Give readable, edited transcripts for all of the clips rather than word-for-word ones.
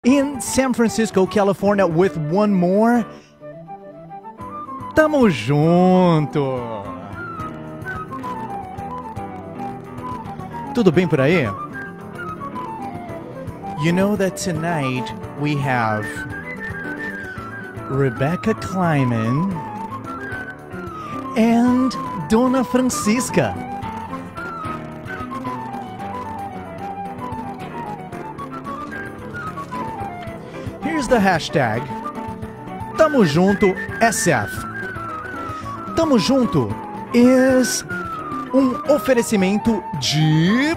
in San Francisco, California with one more. Tamo junto! Tudo bem por aí? You know that tonight we have Rebecca Kleinmann and Dona Francisca. Here's the hashtag Tamo Junto SF. Tamo Junto is oferecimento de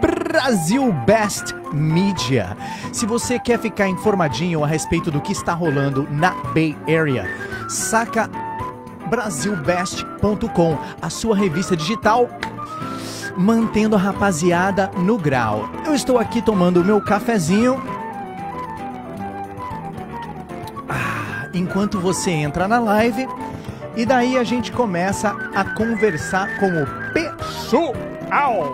Brasil Best Media. Se você quer ficar informadinho a respeito do que está rolando na Bay Area, saca brasilbest.com, a sua revista digital, mantendo a rapaziada no grau. Eu estou aqui tomando o meu cafezinho. Enquanto você entra na live, e daí a gente começa a conversar com o pessoal.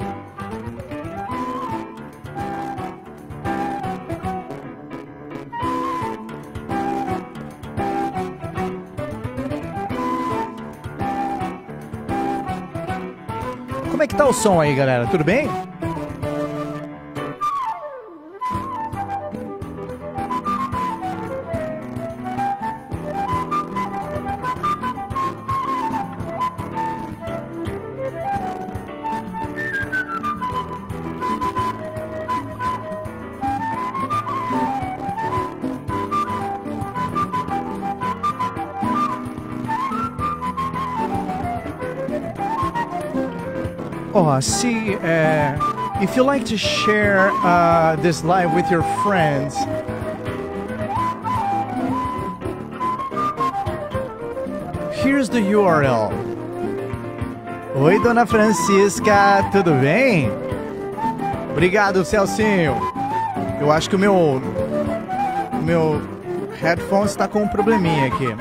Como é que tá o som aí, galera? Tudo bem? Oh, see, if you like to share this live with your friends, here's the URL. Oi, Dona Francisca, tudo bem? Obrigado, Celcinho. Eu acho que o meu headphone está com um probleminha aqui.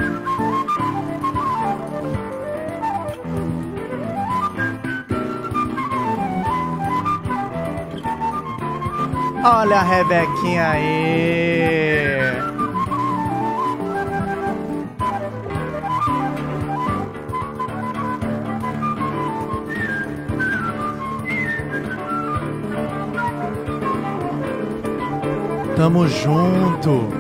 Olha a Rebequinha aí! Tamo junto!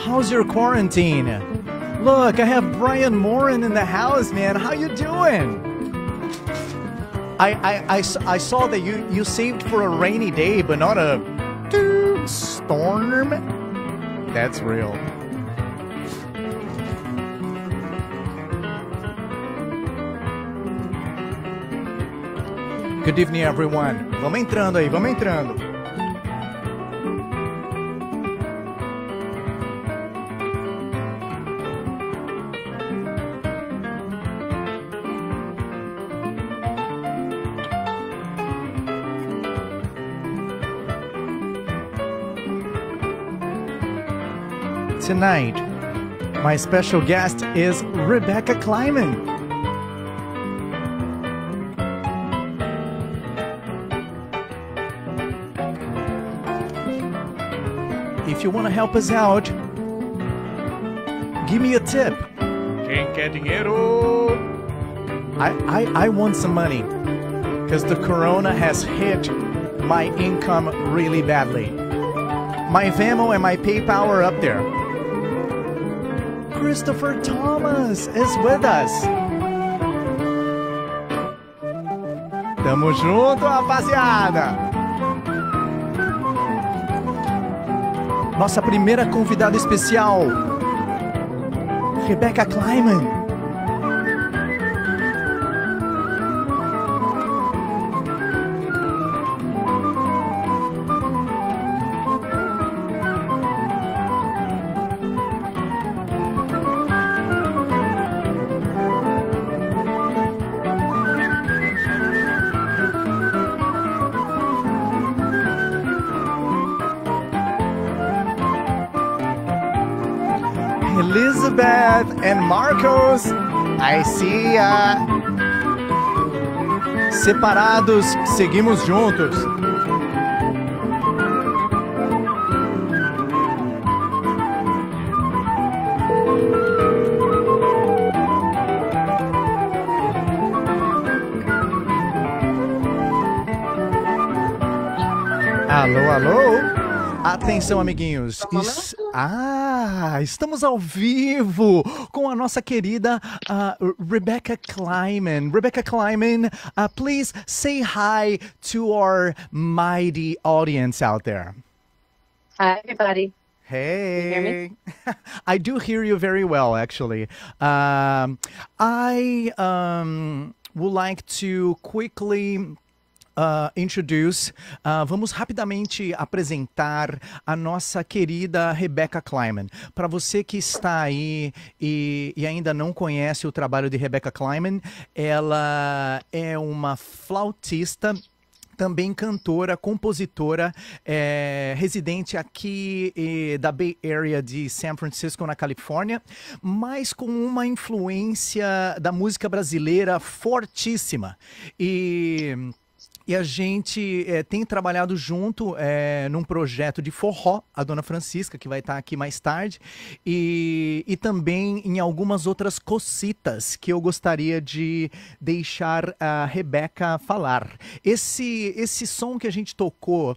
How's your quarantine? Look, I have Brian Morin in the house, man. How you doing? I saw that you saved for a rainy day, but not a storm. That's real. Good evening, everyone. Vamos entrando aí, vamos entrando. Tonight, my special guest is Rebecca Kleinmann. If you want to help us out, give me a tip. Quem quer dinheiro? I want some money, because the corona has hit my income really badly. My Venmo and my PayPal are up there. Christopher Thomas is with us. Tamo junto, rapaziada. Nossa primeira convidada especial, Rebecca Kleinmann. Elizabeth and Marcos, I see ya. Separados, seguimos juntos. Alô, alô. Atenção, amiguinhos. Estamos ao vivo com a nossa querida Rebecca Kleinmann. Rebecca Kleinmann, please say hi to our mighty audience out there. Hi, everybody. Hey. Can you hear me? I do hear you very well, actually. I would like to quickly vamos rapidamente apresentar a nossa querida Rebecca Kleinmann. Para você que está aí e ainda não conhece o trabalho de Rebecca Kleinmann, ela é uma flautista, também cantora, compositora, residente aqui da Bay Area de San Francisco, na Califórnia, mas com uma influência da música brasileira fortíssima. E a gente tem trabalhado junto num projeto de forró, a Dona Francisca, que vai estar aqui mais tarde, e também em algumas outras cositas que eu gostaria de deixar a Rebecca falar. Esse som que a gente tocou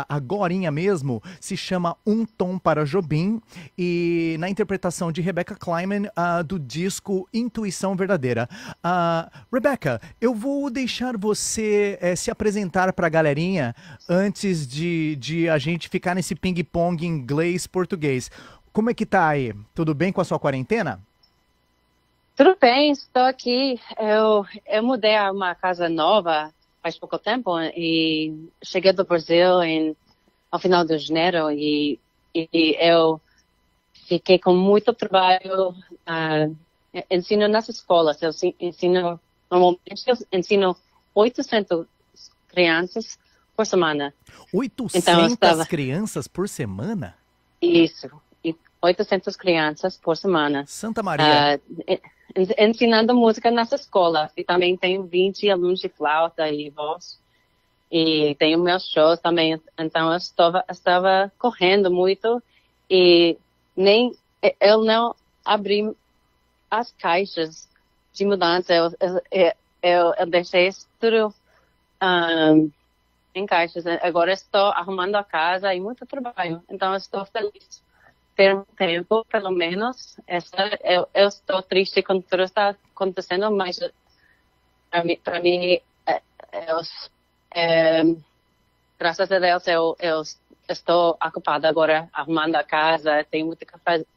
agorinha mesmo se chama Um Tom para Jobim, e na interpretação de Rebecca Kleinmann do disco Intuição Verdadeira. Rebecca, eu vou deixar você se apresentar para a galerinha antes de a gente ficar nesse ping-pong inglês-português. Como é que tá aí? Tudo bem com a sua quarentena? Tudo bem, estou aqui. Eu mudei a uma casa nova faz pouco tempo e cheguei do Brasil ao final de janeiro e eu fiquei com muito trabalho. Ensino nas escolas. Normalmente eu ensino 800 crianças por semana. 800 crianças por semana? Isso. 800 crianças por semana. Santa Maria. Ensinando música nessa escola. E também tenho 20 alunos de flauta e voz. E tenho meus shows também. Então eu estava correndo muito. E eu não abri as caixas de mudança. Eu deixei isso tudo em caixas. Agora estou arrumando a casa e muito trabalho. Então estou feliz ter um tempo, pelo menos. Eu estou triste quando tudo está acontecendo, mas para mim, graças a Deus, eu estou ocupada agora arrumando a casa. Tenho muito que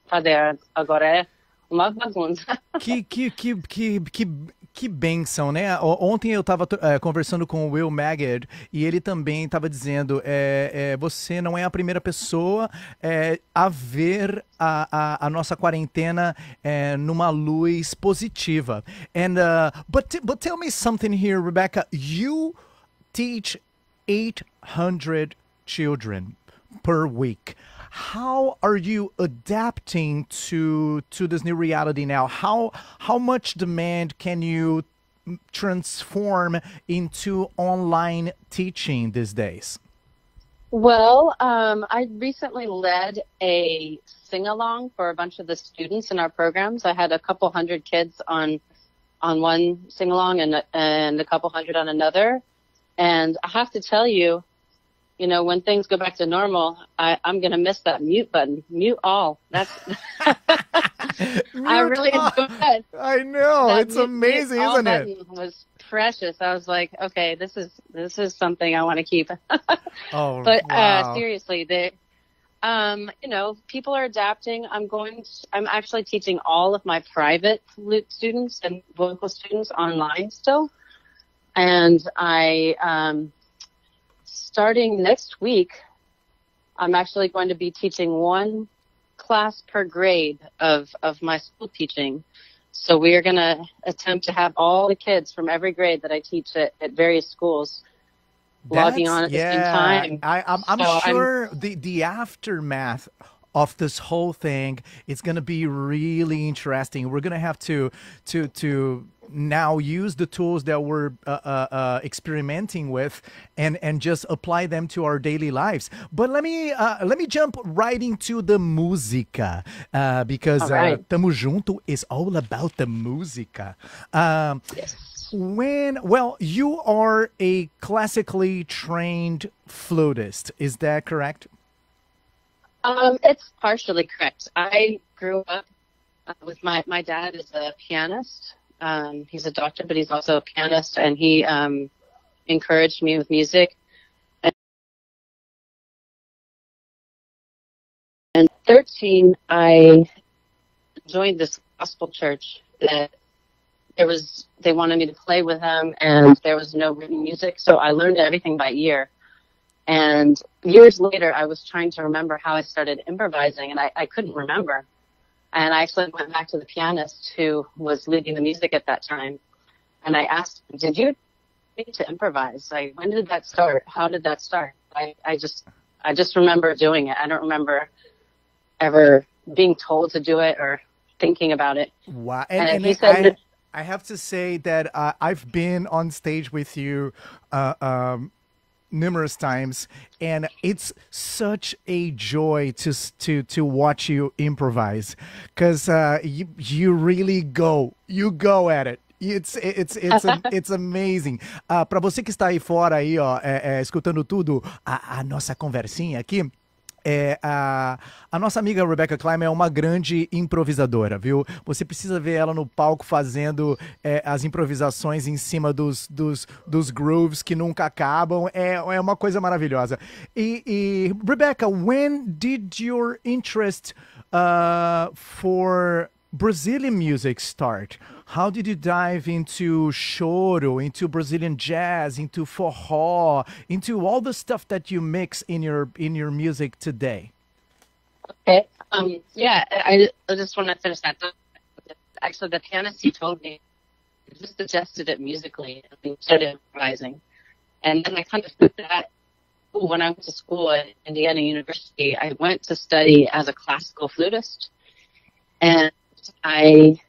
fazer. Agora é uma bagunça. Que bênção, né? Ontem eu estava conversando com o Will Maggard e ele também estava dizendo você não é a primeira pessoa a ver a nossa quarentena numa luz positiva. But tell me something here, Rebecca. You teach 800 children per week. How are you adapting to this new reality now? How much demand can you transform into online teaching these days? Well, I recently led a sing-along for a bunch of the students in our programs. I had a couple hundred kids on one sing-along and a couple hundred on another. And I have to tell you, when things go back to normal, I'm going to miss that mute button. Mute all. That's. I really enjoyed that. I know. It's amazing, isn't it? It was precious. I was like, okay, this is something I want to keep. But wow. Seriously, people are adapting. I'm actually teaching all of my private flute students and vocal students online still, and starting next week, I'm actually going to be teaching one class per grade of my school teaching. So we are going to attempt to have all the kids from every grade that I teach at various schools logging on at the same time. I'm sure the aftermath of this whole thing. It's gonna be really interesting. We're gonna have to now use the tools that we're experimenting with and just apply them to our daily lives. But let me jump right into the música, because right. Tamo Junto is all about the música. Yes. Well, you are a classically trained flutist, is that correct? It's partially correct. I grew up with my dad is a pianist. He's a doctor, but he's also a pianist, and he encouraged me with music. And 13, I joined this gospel church that they wanted me to play with them, and there was no written music, so I learned everything by ear. And years later, I was trying to remember how I started improvising, and I couldn't remember. And I actually went back to the pianist who was leading the music at that time, and I asked him, "Did you need to improvise? Like, when did that start? How did that start?" I just remember doing it. I don't remember ever being told to do it or thinking about it. Wow. And he said, I have to say that I've been on stage with you numerous times, and it's such a joy to watch you improvise, because you really go at it. It's amazing. Para você que está aí fora aí, ó, escutando tudo a nossa conversinha aqui. A nossa amiga Rebecca Kleinmann é uma grande improvisadora, viu? Você precisa ver ela no palco fazendo as improvisações em cima dos grooves que nunca acabam. É uma coisa maravilhosa. E Rebecca, when did your interest for Brazilian music start? How did you dive into choro, into Brazilian jazz, into forró, into all the stuff that you mix in your music today? okay, yeah, I just want to finish that. Actually, the pianist, he told me, he just suggested it musically, and we started improvising. And then I kind of took that. When I went to school at Indiana University, I went to study as a classical flutist, and I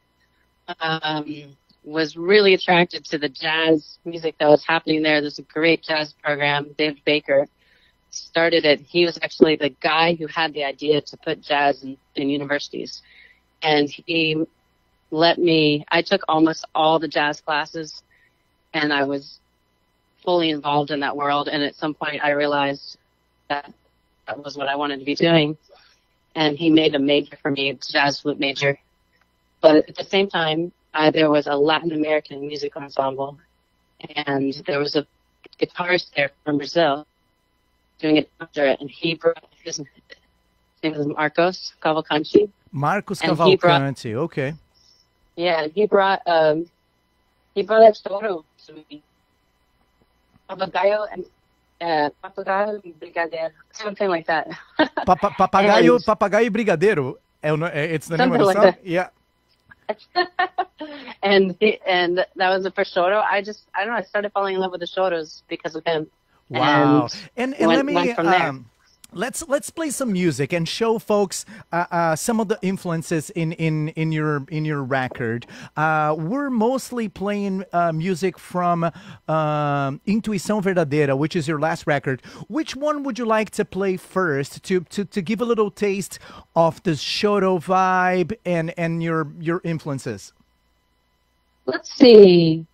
was really attracted to the jazz music that was happening there. There's a great jazz program. David Baker started it. He was actually the guy who had the idea to put jazz in universities. And he I took almost all the jazz classes, and I was fully involved in that world. And at some point I realized that was what I wanted to be doing. And he made a major for me, a jazz flute major. But at the same time, there was a Latin American music ensemble, and there was a guitarist there from Brazil doing it after it, and he brought his name is Marcos Cavalcanti. Marcos Cavalcanti, okay. Yeah, and he brought that choro to me. Papagayo and Brigadeiro, something like that. Papagaio e Brigadeiro. It's the name of the song? That. Yeah. and that was the first choro. I don't know, I started falling in love with the choros because of him. Wow. And went, let me went from there. Let's play some music and show folks some of the influences in your record. We're mostly playing music from Intuição Verdadeira, which is your last record. Which one would you like to play first to give a little taste of the choro vibe and your influences? Let's see.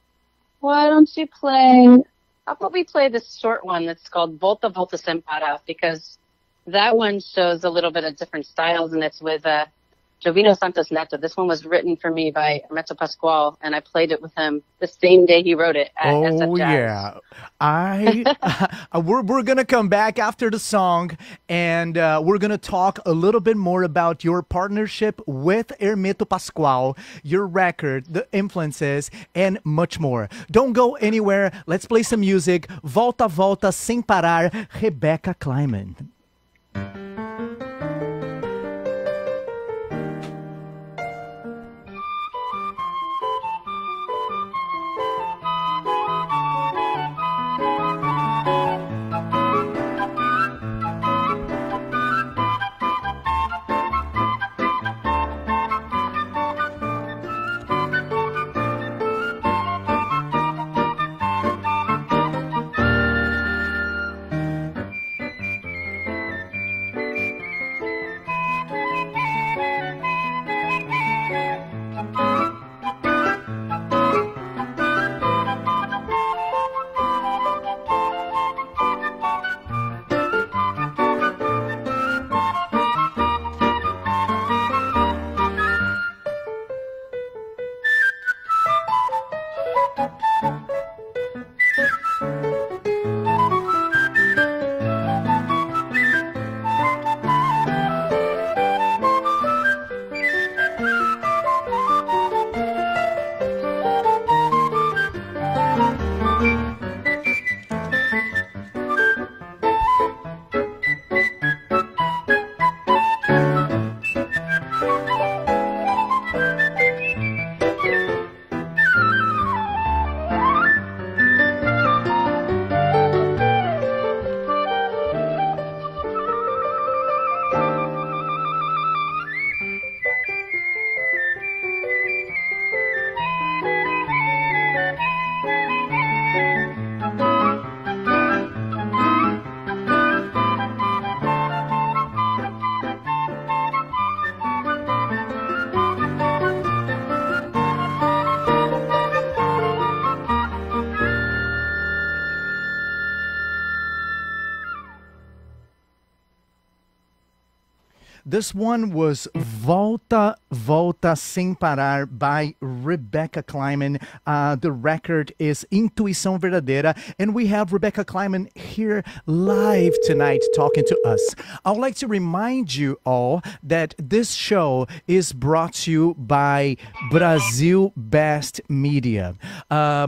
Why don't you play? I'll probably play this short one that's called Volta Volta Sem Parar, because that one shows a little bit of different styles, and it's with Jovino Santos Neto. This one was written for me by Hermeto Pascoal, and I played it with him the same day he wrote it at SF Jazz. Yeah. We're going to come back after the song, and we're going to talk a little bit more about your partnership with Hermeto Pascoal, your record, the influences, and much more. Don't go anywhere. Let's play some music. Volta Volta Sem Parar, Rebecca Kleinmann. This one was Volta, Volta Sem Parar by Rebecca Kleinmann. The record is Intuição Verdadeira, and we have Rebecca Kleinmann here live tonight talking to us. I would like to remind you all that this show is brought to you by Brasil Best Media.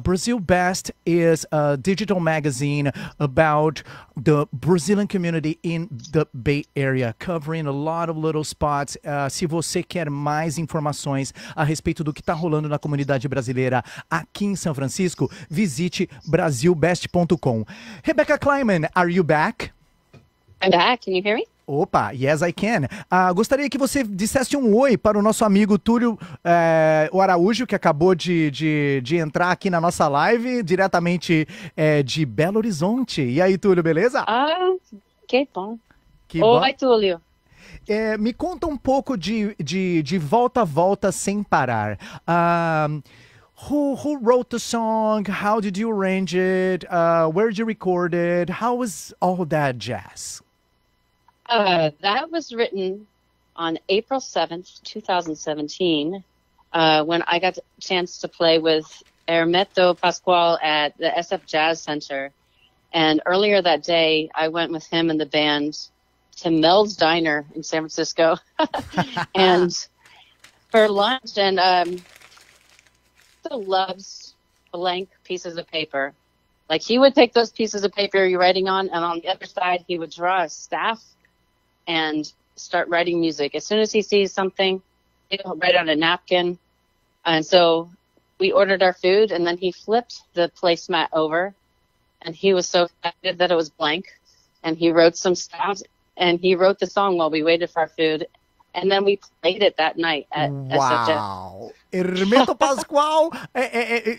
Brasil Best is a digital magazine about the Brazilian community in the Bay Area, covering a lot of little spots. Se você quer mais informações a respeito do que está rolando na comunidade brasileira aqui em São Francisco, visite brasilbest.com. Rebecca Kleinmann, are you back? I'm back. Can you hear me? Opa, yes I can. Gostaria que você dissesse um oi para o nosso amigo Túlio o Araújo, que acabou de entrar aqui na nossa live, diretamente de Belo Horizonte. E aí, Túlio, beleza? Que bom. Oi, Túlio. Me conta um pouco de Volta a Volta Sem Parar. Who wrote the song? How did you arrange it? Where did you record it? How was all that jazz? That was written on April 7th, 2017, when I got the chance to play with Hermeto Pascoal at the SF Jazz Center. And earlier that day, I went with him and the band to Mel's Diner in San Francisco and for lunch. And he loves blank pieces of paper. Like, he would take those pieces of paper you're writing on, and on the other side, he would draw a staff and start writing music. As soon as he sees something, he'll write on a napkin. And so we ordered our food, and then he flipped the placemat over, and he was so excited that it was blank. And he wrote some stuff, and he wrote the song while we waited for our food. And then we played it that night at Uau! Hermeto Pascoal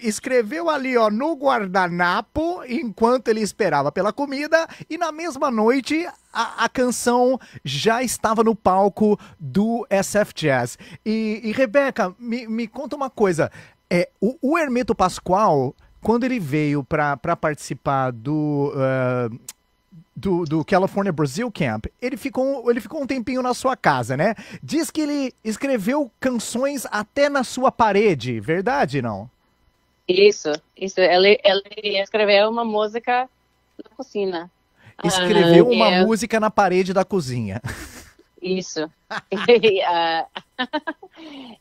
escreveu ali, ó, no guardanapo, enquanto ele esperava pela comida, e na mesma noite a canção já estava no palco do SF Jazz. E Rebeca, me conta uma coisa. O Hermeto Pascoal, quando ele veio para participar do California Brazil Camp, ele ficou um tempinho na sua casa, né? Diz que ele escreveu canções até na sua parede, verdade, não? Isso. Ele escreveu uma música na cozinha. Escreveu uma música na parede da cozinha. Isso.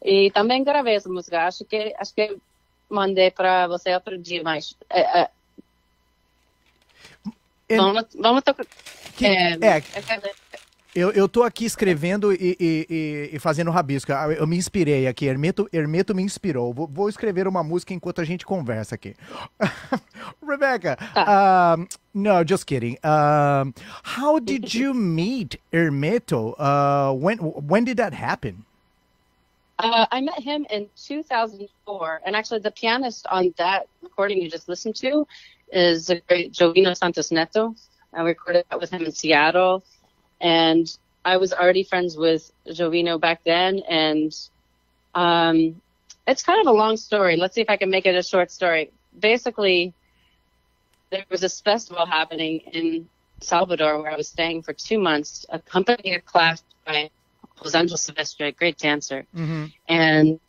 E também gravei essa música. Acho que mandei para você outro dia, mas vamos tocar. Eu tô aqui escrevendo e fazendo rabisco. Eu me inspirei aqui. Hermeto me inspirou. Vou escrever uma música enquanto a gente conversa aqui. Rebecca, no, just kidding. How did you meet Hermeto? When did that happen? I met him in 2004, and actually the pianist on that recording you just listened to is the great Jovino Santos Neto. I recorded that with him in Seattle, and I was already friends with Jovino back then, and it's kind of a long story. Let's see if I can make it a short story. Basically, there was this festival happening in Salvador where I was staying for 2 months, accompanied a class by Rosangel Silvestre, a great dancer. Mm-hmm. And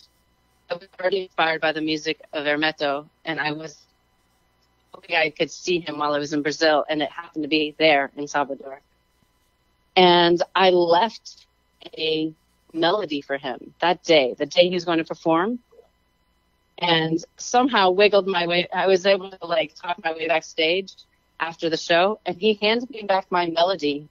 I was already inspired by the music of Hermeto, and I was hoping I could see him while I was in Brazil, and it happened to be there in Salvador. And I left a melody for him that day, the day he was going to perform, and somehow wiggled my way. I was able to talk my way backstage after the show, and he handed me back my melody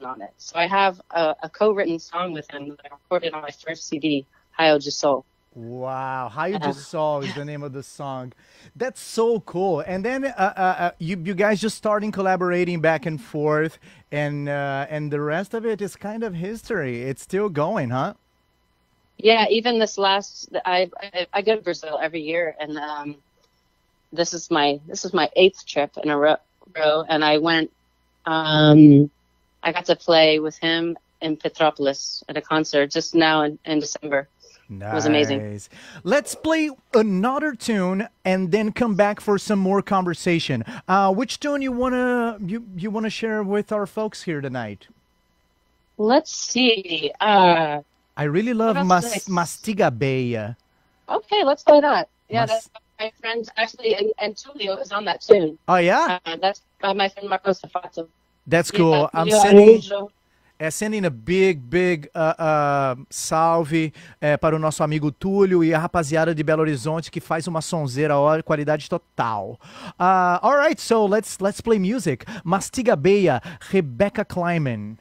on it. So I have a co-written song with him that I recorded on my first CD, Raio de Sol. Wow, Raio de Sol is the name of the song. That's so cool. And then you guys just starting collaborating back and forth, and the rest of it is kind of history. It's still going, huh? Yeah, even this I go to Brazil every year, and this is my 8th trip in a row, and I went. I got to play with him in Petrópolis at a concert just now in December. Nice. It was amazing. Let's play another tune and then come back for some more conversation. Which tune you wanna share with our folks here tonight? Let's see. I really love What else did I Mastiga Beia. Okay, let's play that. Yeah, Mas- that's my friend actually, and Tulio is on that tune. Oh, yeah? That's by my friend Marcos Safato. That's cool. I'm Tulio sending... Araújo. Sending a big salve para o nosso amigo Túlio e a rapaziada de Belo Horizonte que faz uma sonzeira, ó, qualidade total. All right, so let's play music. Mastiga Beia, Rebecca Kleinmann.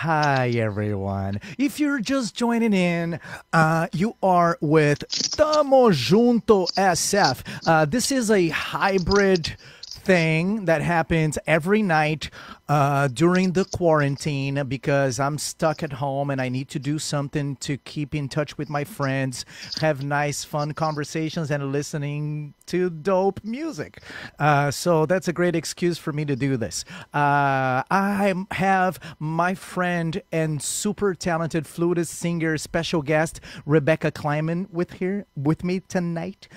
Hi, everyone. If you're just joining in, you are with Tamo Junto SF. This is a hybrid thing that happens every night during the quarantine because I'm stuck at home and I need to do something to keep in touch with my friends, have nice, fun conversations, and listening to dope music. So that's a great excuse for me to do this. I have my friend and super talented flutist, singer, special guest, Rebecca Kleinmann with me tonight.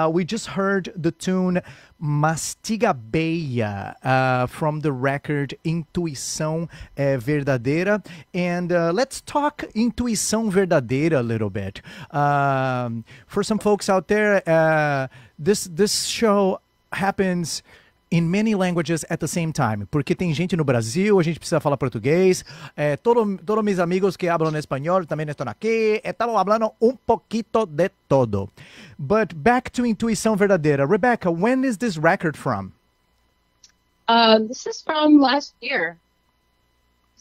We just heard the tune Mastiga Beia from the record Intuição Verdadeira. And let's talk Intuição Verdadeira a little bit. For some folks out there, this show happens in many languages at the same time, porque tem gente no Brasil, a gente precisa falar português, todos mis amigos que hablan español también están aquí, estamos hablando un poquito de todo. But back to Intuição Verdadeira. Rebecca, when is this record from? This is from last year.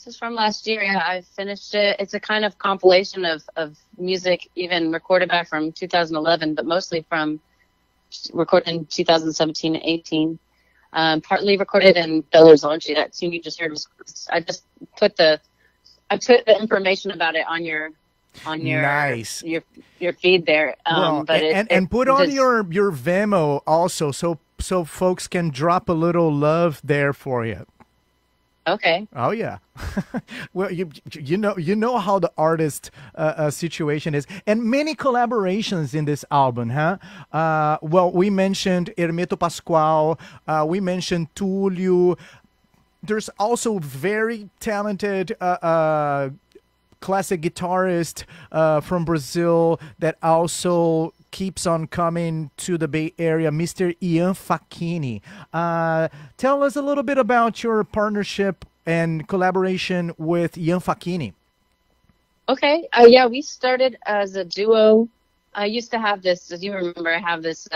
Yeah, I finished it. It's a kind of compilation of music even recorded back from 2011, but mostly from recorded in 2017 and 18. Partly recorded in Belo Horizonte. That tune you just heard was, I put the information about it on your nice. your feed there. Well, but and put on your Vimeo also, so folks can drop a little love there for you. Okay. Oh yeah. Well, you know how the artist situation is, and many collaborations in this album, huh? Well, we mentioned Hermeto Pascoal, we mentioned Tulio. There's also very talented classic guitarist from Brazil that also keeps on coming to the Bay Area, Mr. Ian Facchini. Tell us a little bit about your partnership and collaboration with Ian Facchini. Okay. Yeah, we started as a duo. I used to have this, as you remember, I have this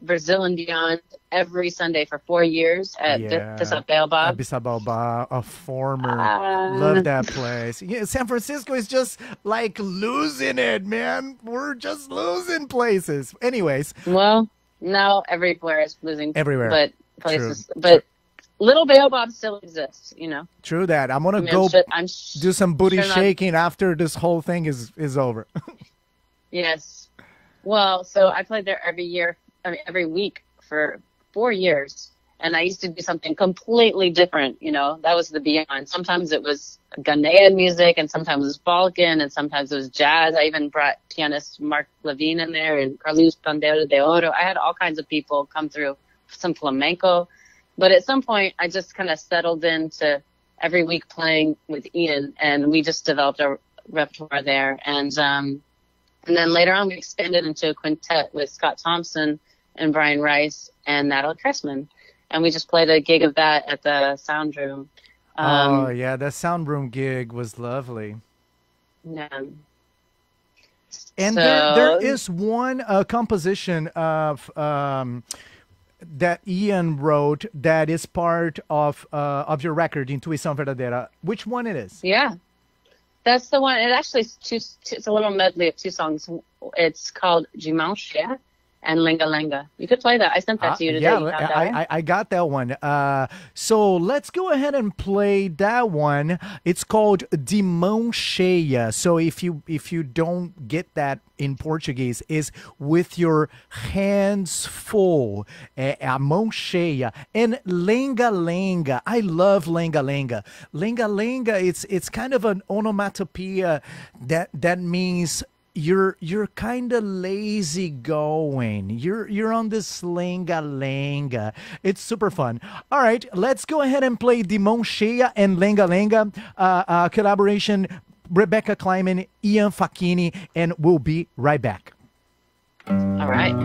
Brazil and Beyond every Sunday for 4 years at Bisa Baobab. Bisa Baobab, a former. Love that place. Yeah, San Francisco is just like losing it, man. We're just losing places. Anyways. Well, now everywhere is losing. Everywhere. But places. True. But Little Baobab still exists, you know. True that. I'm going to go do some booty shaking after this whole thing is over. Yes. Well, so I played there every week for 4 years, and I used to do something completely different, you know. That was the Beyond. Sometimes it was Ghanaian music, and sometimes it was Balkan, and sometimes it was jazz. I even brought pianist Mark Levine in there and Carlos Pandero de Oro. I had all kinds of people come through, some flamenco. But at some point, I just kind of settled into every week playing with Ian, and we just developed a repertoire there. And then later on, we expanded into a quintet with Scott Thompson and Brian Rice and Natalie Cressman. And we just played a gig of that at the Sound Room. Oh, yeah, that Sound Room gig was lovely. Yeah. And there is one composition of that Ian wrote that is part of your record, Intuição Verdadeira. Which one it is? Yeah. That's the one. It actually it's a little medley of 2 songs. It's called De Mão Cheia and Lenga Lenga. You could play that. I sent that to you today. Yeah, I got that one. So let's go ahead and play that one. It's called De Mão Cheia. So if you don't get that in Portuguese, is with your hands full. A mão cheia. And Lenga Lenga. I love Lenga Lenga. Lenga Lenga, it's kind of an onomatopoeia that means you're kind of lazy going. You're on this lenga lenga. It's super fun. All right, let's go ahead and play De Mão Cheia and Lenga Lenga collaboration. Rebecca Kleinmann, Ian Facchini, and we'll be right back. All right.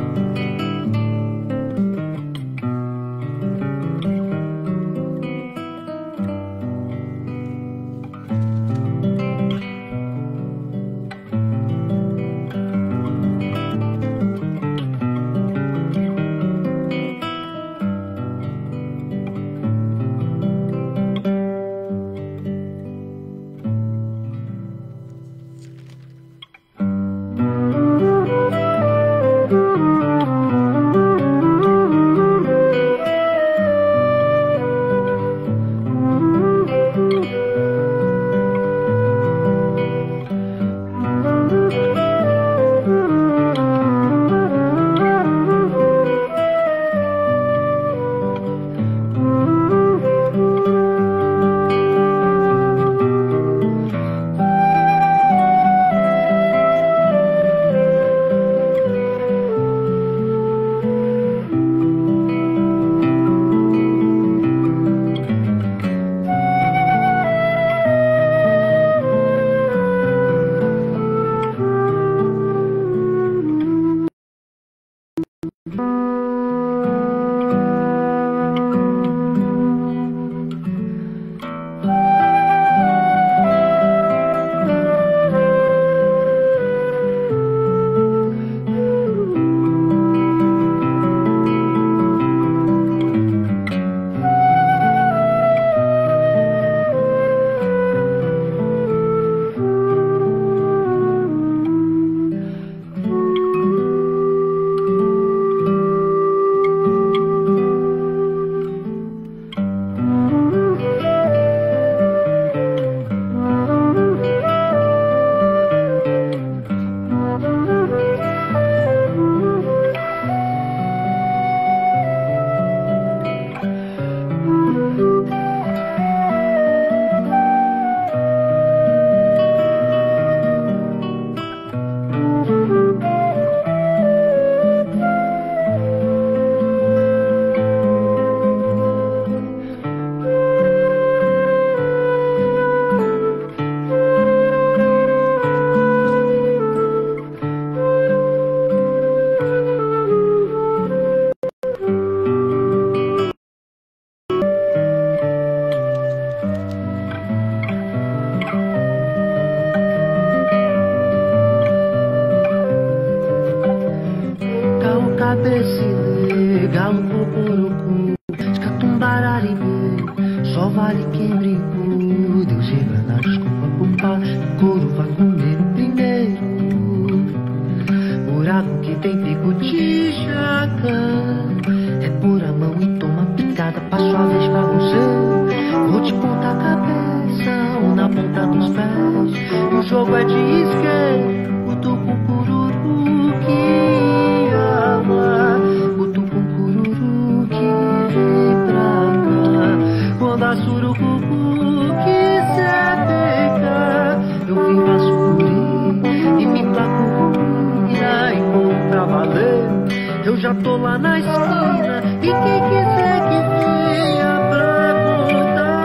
cabecilê, galo cocorocu, escatumbararibê, só vale quem brincou. Deus engana, desculpa, pupá, couro vai comer o primeiro. Buraco que tem pico de jaca, é pôr a mão e toma picada, passo a vez pra você. Vou te pontar a cabeça ou na ponta dos pés. O jogo é de esquerda, o tucucururu que ama, o tucucururu que vem pra cá. Quando a surucucu quiser pegar, eu vim pra sucuri e me placurruia e vou pra valer. Eu já tô lá na esquina e quem quiser que venha pra contar.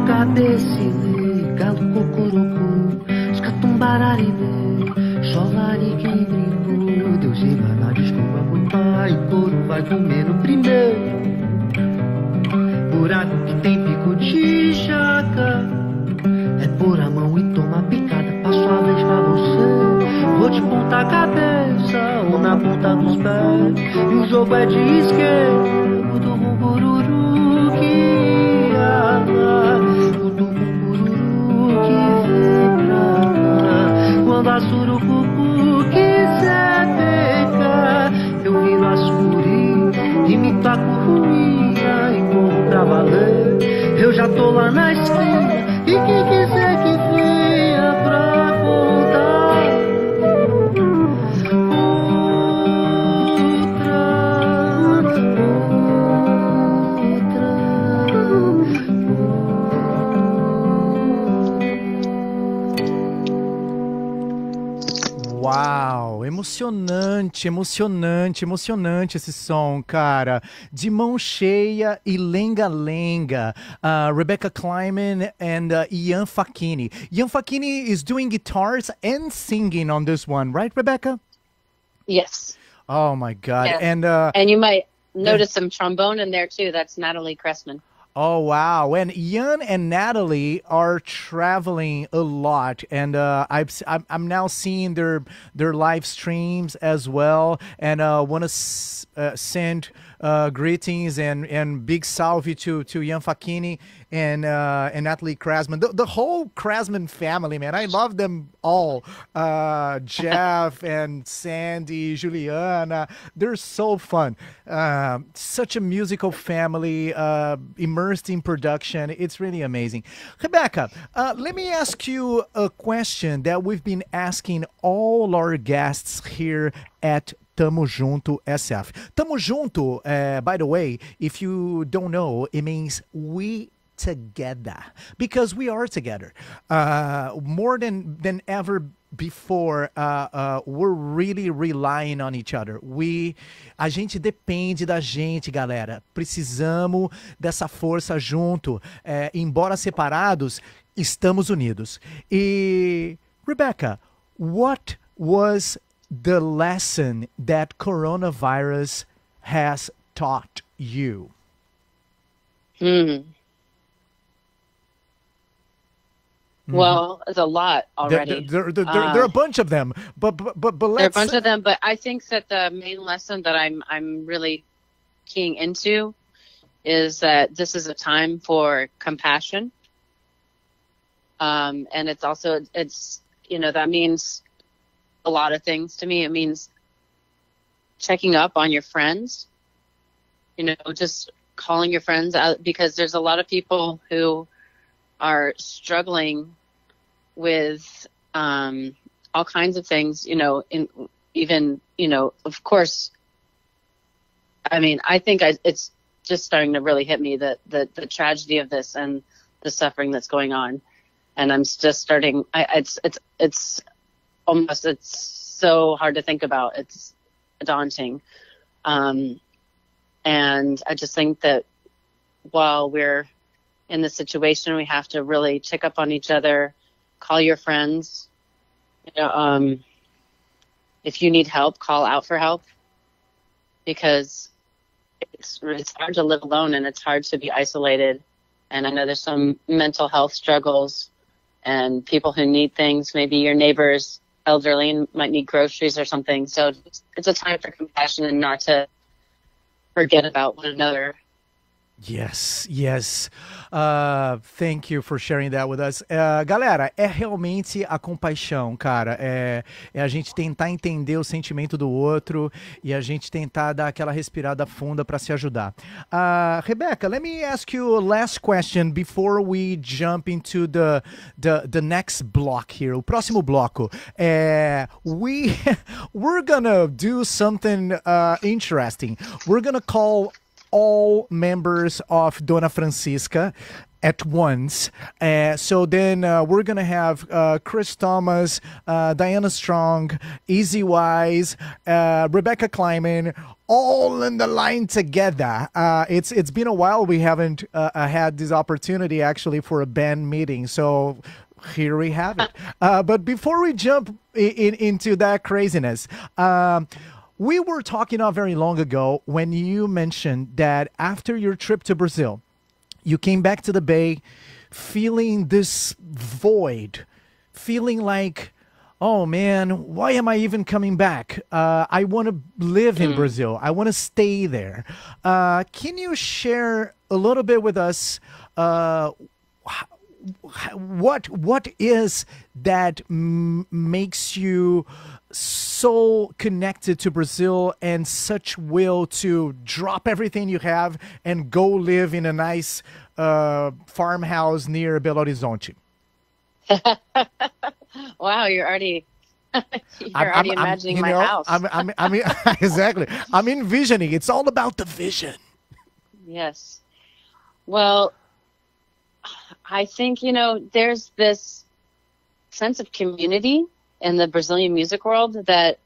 Cabecilê, galo cocorocu, escatumbararibê, só vale quem brincou. Deus engana, desculpa, papai, couro vai comer no primeiro. Buraco que tem pico de jaca, é pôr a mão e toma picada, passo a vez pra você. Vou te pontar a cabeça ou na ponta dos pés. E o jogo é de esquerda, do gururu que ama, o do gururu que vem pra cá. Quando a surucucu quiser pegar, eu viro a suri e me taco ruína e corro pra valer. Eu já tô lá na esquina e quem quiser que venha pra contar. Uau, emocionante, emocionante, emocionante esse som, cara. De mão cheia e lenga-lenga. Rebecca Kleinmann and Ian Facchini. Ian Facchini is doing guitars and singing on this one, right, Rebecca? Yes. Oh my God. Yeah. And you might notice some trombone in there too. That's Natalie Cressman. Oh, wow. And Ian and Natalie are traveling a lot. And I'm now seeing their live streams as well. And want to send greetings and big salve to Ian Facchini and Natalie Krasman. The whole Krasman family, man. I love them all. Jeff and Sandy, Juliana. They're so fun. Such a musical family, immersed in production. It's really amazing. Rebecca, let me ask you a question that we've been asking all our guests here at Tamo Junto SF. Tamo Junto, by the way, if you don't know, it means we together, because we are together. More than ever before, we're really relying on each other. A gente depende da gente, galera. Precisamos dessa força junto. Embora separados, estamos unidos. E, Rebecca, what was the lesson that coronavirus has taught you? Well, there's a lot already. There are a bunch of them, but let's. There are a bunch of them, but I think that the main lesson that I'm really keying into is that this is a time for compassion, and it's also that means a lot of things to me. It means checking up on your friends, just calling your friends out, because there's a lot of people who are struggling with all kinds of things, of course. I mean, I think it's just starting to really hit me, the tragedy of this and the suffering that's going on. And I'm just starting, it's so hard to think about. It's daunting. And I just think that while we're in this situation, we have to really check up on each other, call your friends. You know, if you need help, call out for help, because it's hard to live alone and it's hard to be isolated. And I know there's some mental health struggles and people who need things. Maybe your neighbor's elderly and might need groceries or something. So it's a time for compassion and not to forget about one another. Yes. Thank you for sharing that with us. Galera, é realmente a compaixão, cara. É a gente tentar entender o sentimento do outro e a gente tentar dar aquela respirada funda para se ajudar. Rebecca, let me ask you a last question before we jump into the next block here. O próximo bloco. We're gonna do something interesting. We're gonna call all members of Dona Francisca at once. So then we're going to have Chris Thomas, Diana Strong, Easy Wise, Rebecca Kleinmann, all in the line together. It's been a while we haven't had this opportunity actually for a band meeting. So here we have it. But before we jump into that craziness, we were talking not very long ago when you mentioned that after your trip to Brazil, you came back to the Bay feeling this void, feeling like, oh man, why am I even coming back? I want to live in Brazil. I want to stay there. Can you share a little bit with us what is that makes you so connected to Brazil and such will to drop everything you have and go live in a nice farmhouse near Belo Horizonte? Wow, you're already imagining my house. I mean, exactly. I'm envisioning. It's all about the vision. Yes. Well, I think, there's this sense of community in the Brazilian music world that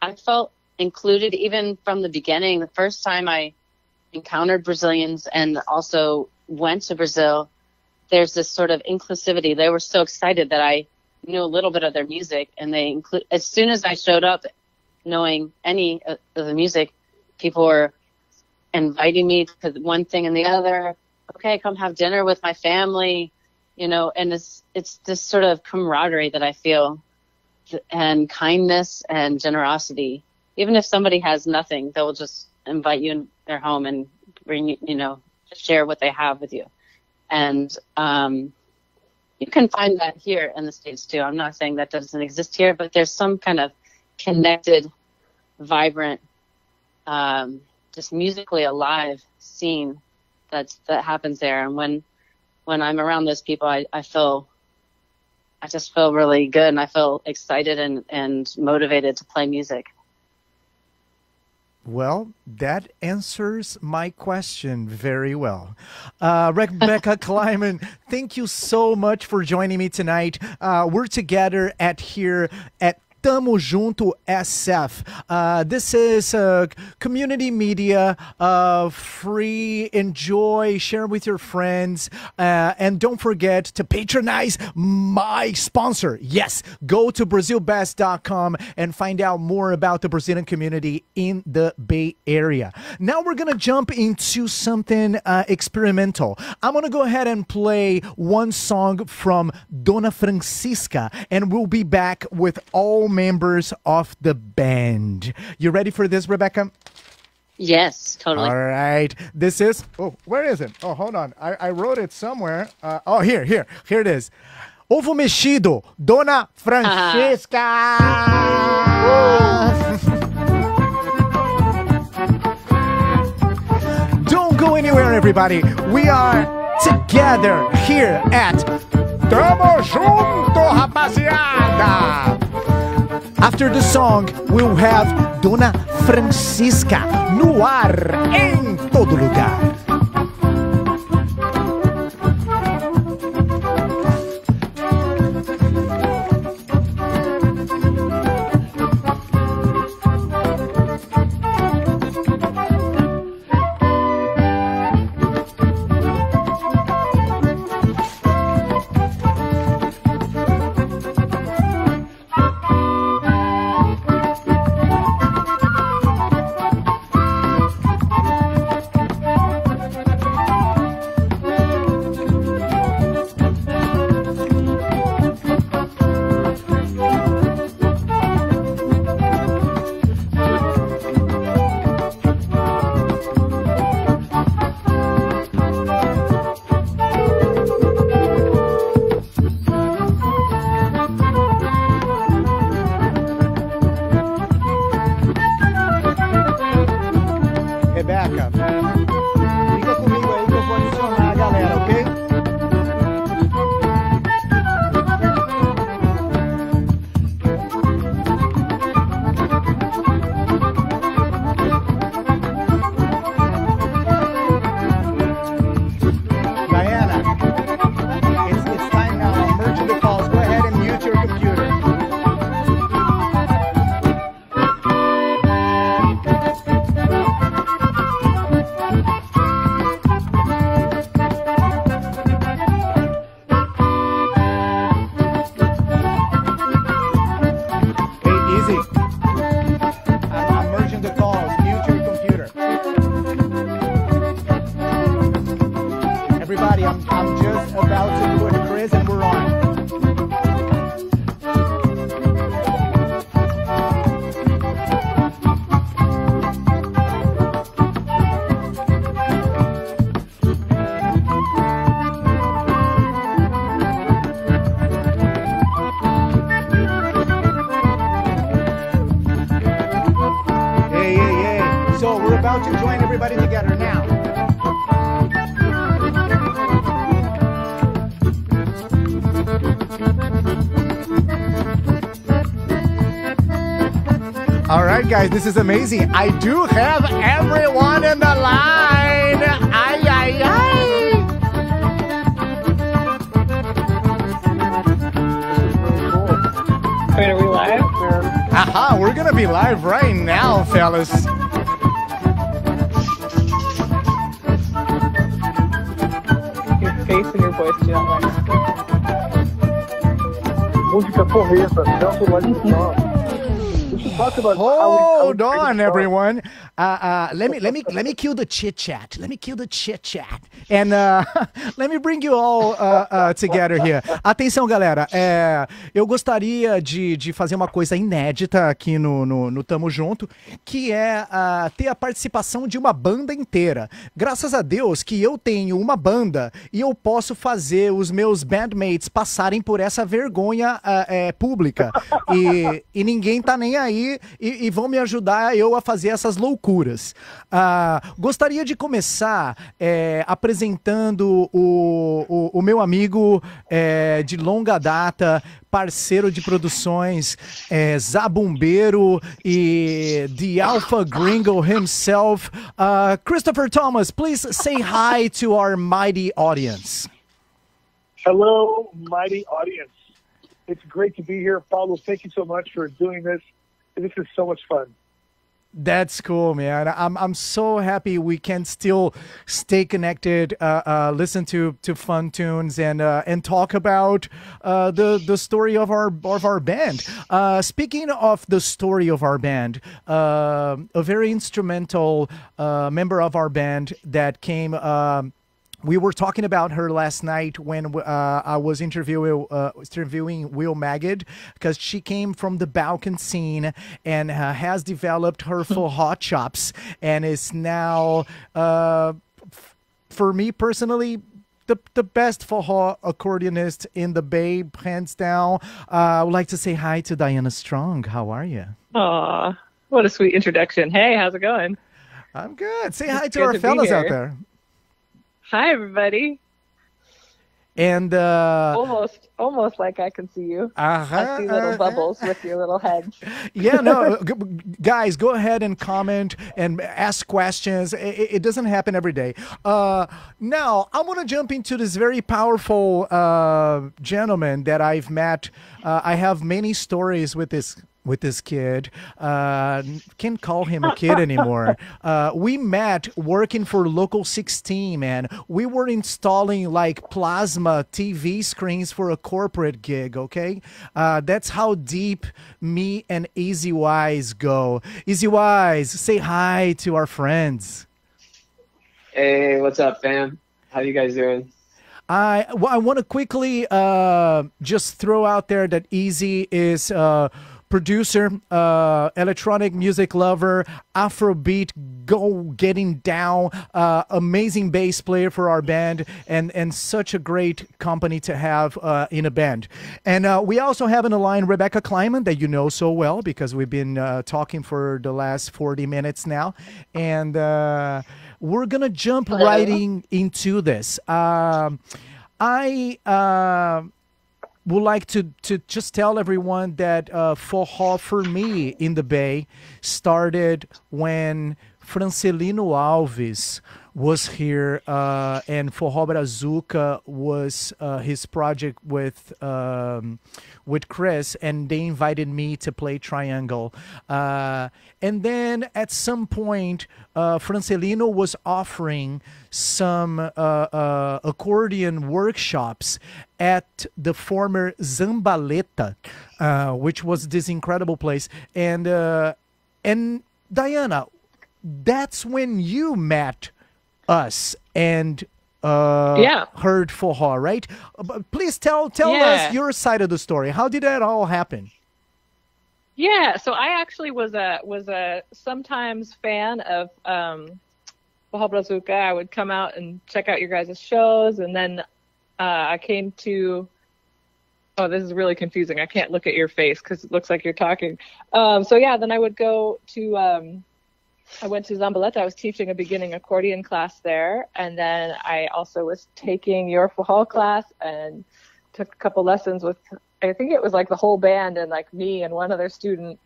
I felt included even from the beginning. The first time I encountered Brazilians and also went to Brazil, there's this sort of inclusivity. They were so excited that I knew a little bit of their music, and as soon as I showed up knowing any of the music, people were inviting me to one thing and the other. Okay, come have dinner with my family, and it's this sort of camaraderie that I feel, and kindness and generosity. Even if somebody has nothing, they'll just invite you in their home and bring you, share what they have with you. And you can find that here in the States too. I'm not saying that doesn't exist here, but there's some kind of connected, vibrant, just musically alive scene that happens there. And when I'm around those people, I just feel really good, and I feel excited and motivated to play music. Well, that answers my question very well. Rebecca Kleinmann, thank you so much for joining me tonight. We're together here at Tamo Junto SF. This is community media, free, enjoy, share with your friends, and don't forget to patronize my sponsor. Yes, go to BrazilBest.com and find out more about the Brazilian community in the Bay Area. Now we're going to jump into something experimental. I'm going to go ahead and play one song from Dona Francisca, and we'll be back with all members of the band. You ready for this, Rebecca? Yes, totally. All right. This is, where is it? Oh, hold on. I wrote it somewhere. Here it is. Ovo Mexido, Dona Francisca. Don't go anywhere, everybody. We are together here at Tamo Junto, rapaziada. After the song, we'll have Dona Francisca no ar em todo lugar. about to join everybody together now. All right, guys, this is amazing. I do have everyone in the line. Ay, ay, ay. Wait, are we live? Aha, we're going to be live right now, fellas. Your face and your voice do not like. Música porreta, Celso vai cantar. Hold on, everyone. Let me kill the chit chat. Let me kill the chit chat. And let me bring you all together here. Atenção, galera. Eu gostaria de fazer uma coisa inédita aqui no Tamo Junto, que é ter a participação de uma banda inteira. Graças a Deus que eu tenho uma banda e eu posso fazer os meus bandmates passarem por essa vergonha pública. E ninguém tá nem aí e vão me ajudar eu a fazer essas loucuras. Gostaria de começar apresentando o meu amigo de longa data, parceiro de produções, Zabumbeiro e The Alpha Gringo himself, Christopher Thomas. Please say hi to our mighty audience. Hello, mighty audience. It's great to be here. Paulo, thank you so much for doing this. This is so much fun. That's cool, man. I'm so happy we can still stay connected, listen to fun tunes, and talk about the story of our band. Speaking of the story of our band, a very instrumental member of our band that came. We were talking about her last night when I was interviewing Will Magid, because she came from the Balkan scene and has developed her Forró chops and is now, for me personally, the best Forró accordionist in the Bay, hands down. I would like to say hi to Diana Strong. How are you? Aw, what a sweet introduction. Hey, how's it going? I'm good. Say hi to our fellas out there. Hi, everybody. And almost like I can see you. I see little bubbles with your little head. Yeah, no, guys, go ahead and comment and ask questions. It doesn't happen every day. Now, I want to jump into this very powerful gentleman that I've met. I have many stories with this kid. Can't call him a kid anymore. We met working for Local 16, man. We were installing like plasma TV screens for a corporate gig, okay? That's how deep me and Easy Wise go. Easy Wise, say hi to our friends. Hey, what's up, fam? How you guys doing? I want to quickly just throw out there that Easy is... producer, electronic music lover, Afrobeat, getting down, amazing bass player for our band, and such a great company to have in a band. And we also have in the line Rebecca Kleinmann, that you know so well because we've been talking for the last 40 minutes now. And we're going to jump right into this. Would like to just tell everyone that Forró for me in the Bay started when Francelino Alves was here and Forró Brazuca was his project with Chris, and they invited me to play Triangle. And then at some point, Francelino was offering some accordion workshops at the former Zambaleta, which was this incredible place. And Diana, that's when you met us and heard Forró, right? Please tell us your side of the story. How did that all happen? Yeah, so I actually was a sometimes fan of Forró Brazuca. I would come out and check out your guys' shows, and then I came to... Oh, this is really confusing. I can't look at your face because it looks like you're talking. So yeah, then I would go to I went to Zambaleta. I was teaching a beginning accordion class there, and then I also was taking your Forró class and took a couple lessons with, I think it was like the whole band and like me and one other student.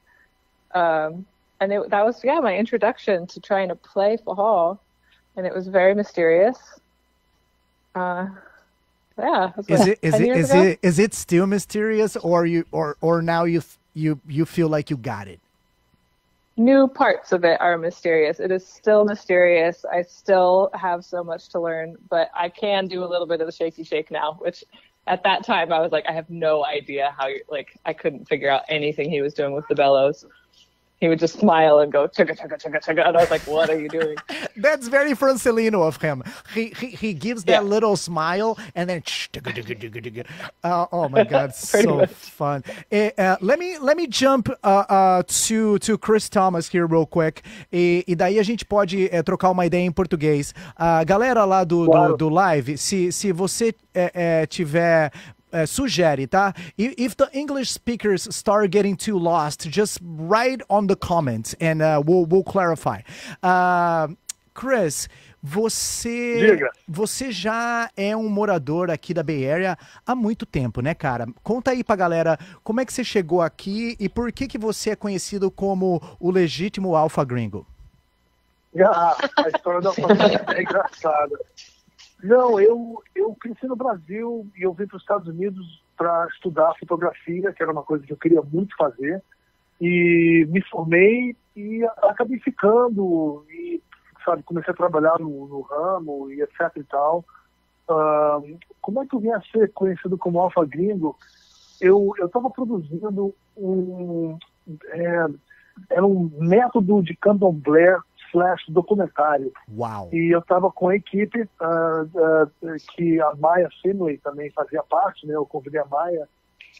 And that was my introduction to trying to play Forró, and it was very mysterious. Is it still mysterious, or now you feel like you got it? New parts of it are mysterious. It is still mysterious. I still have so much to learn, but I can do a little bit of the shaky shake now, which at that time I was like, I have no idea how I couldn't figure out anything he was doing with the bellows. He would just smile and go chugga chugga chugga chugga, and I was like, "What are you doing?" That's very Francelino of him. He gives that little smile and then oh my God, so fun. Let me jump to Chris Thomas here real quick, e daí a gente pode trocar uma ideia em português. Galera lá do live, se você tiver sugere, tá? If the English speakers start getting too lost, just write on the comments and we'll clarify. Chris, você já é um morador aqui da Bay Area há muito tempo, né, cara? Conta aí pra galera como é que você chegou aqui e por que você é conhecido como o legítimo Alpha Gringo. A história da família é engraçada. Não, eu cresci no Brasil e eu vim para os Estados Unidos para estudar fotografia, que era uma coisa que eu queria muito fazer. E me formei e acabei ficando e, sabe, comecei a trabalhar no ramo e etc e tal. Como é que eu vim a ser conhecido como Alpha Gringo? Eu estava produzindo era um método de candomblé / documentário. Uau! E eu estava com a equipe que a Maia Finley também fazia parte, né? Eu convidei a Maia,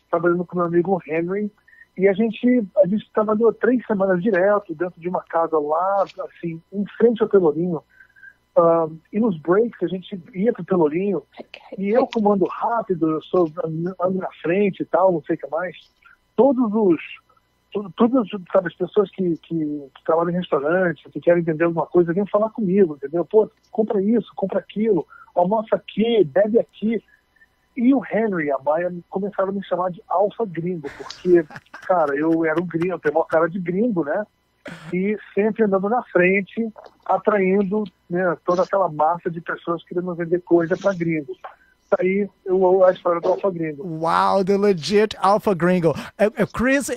trabalhando com meu amigo Henry, e a gente trabalhou 3 semanas direto dentro de uma casa lá, assim, em frente ao Pelourinho. E nos breaks a gente ia pro Pelourinho, e eu comando rápido, eu ando na frente e tal, não sei o que mais. Todas, sabe, as pessoas que trabalham em restaurante, que querem entender alguma coisa, vêm falar comigo, entendeu? Pô, compra isso, compra aquilo, almoça aqui, bebe aqui. E o Henry e a Maia começaram a me chamar de Alpha Gringo, porque, cara, eu era um gringo, eu tenho uma cara de gringo, né? E sempre andando na frente, atraindo, né, toda aquela massa de pessoas querendo vender coisa para gringo. Aí a história do Alpha Gringo. Wow, the legit Alpha Gringo. Chris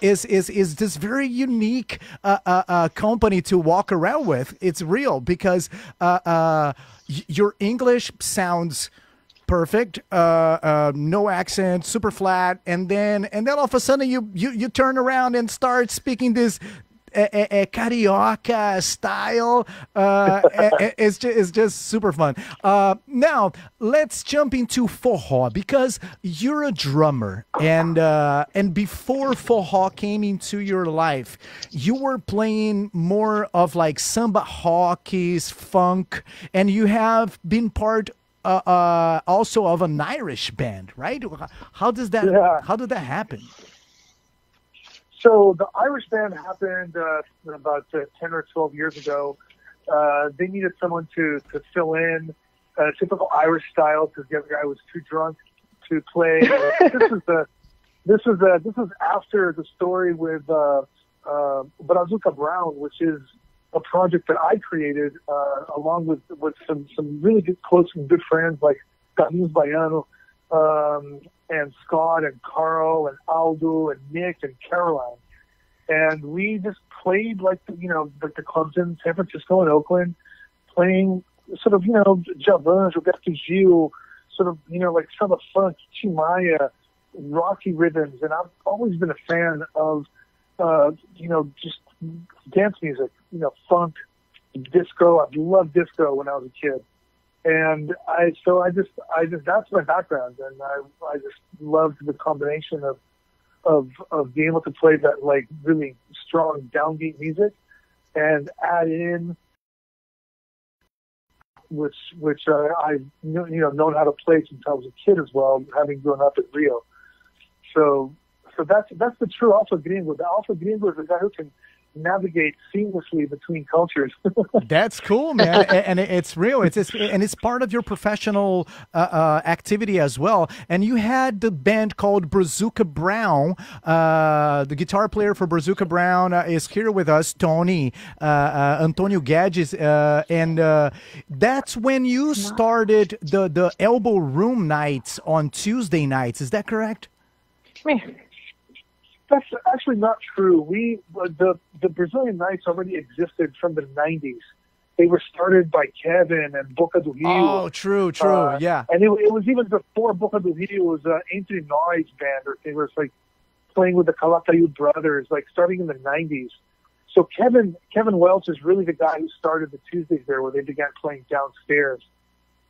is this very unique company to walk around with. It's real because your English sounds perfect, no accent, super flat, and then all of a sudden you turn around and start speaking this carioca style. It's just super fun. Now let's jump into Forró, because you're a drummer, and before Forró came into your life, you were playing more of like samba rockies, funk, and you have been part also of an Irish band, right? How did that happen? So the Irish band happened about 10 or 12 years ago. They needed someone to fill in typical Irish style because the other guy was too drunk to play. This is after the story with Brazuca Brown, which is a project that I created along with some really close and good friends like Carlinhos Baiano, and Scott and Carl and Aldo and Nick and Caroline. And we just played like the clubs in San Francisco and Oakland, playing sort of, Javan, Gilberto Gil, sort of, like samba funk, Timaya, rocky rhythms. And I've always been a fan of, just dance music, funk, disco. I loved disco when I was a kid. And that's my background, and I just loved the combination of being able to play that like really strong downbeat music and add in which I've known how to play since I was a kid as well, having grown up in Rio. So that's the true Alpha Gringo. The Alpha Gringo is a guy who can navigate seamlessly between cultures. That's cool, man, and it's real. It's part of your professional activity as well. And you had the band called Brazuca Brown. The guitar player for Brazuca Brown is here with us, Tony Antonio Guedes, and that's when you started the Elbow Room nights on Tuesday nights. Is that correct? That's actually not true. The Brazilian Nights already existed from the 90s. They were started by Kevin and Boca do Rio. Oh, true, yeah. And it was even before Boca do Rio was Entre Nós band, or they were like playing with the Calatayud brothers, like starting in the 90s. So Kevin Welch is really the guy who started the Tuesdays there, where they began playing downstairs.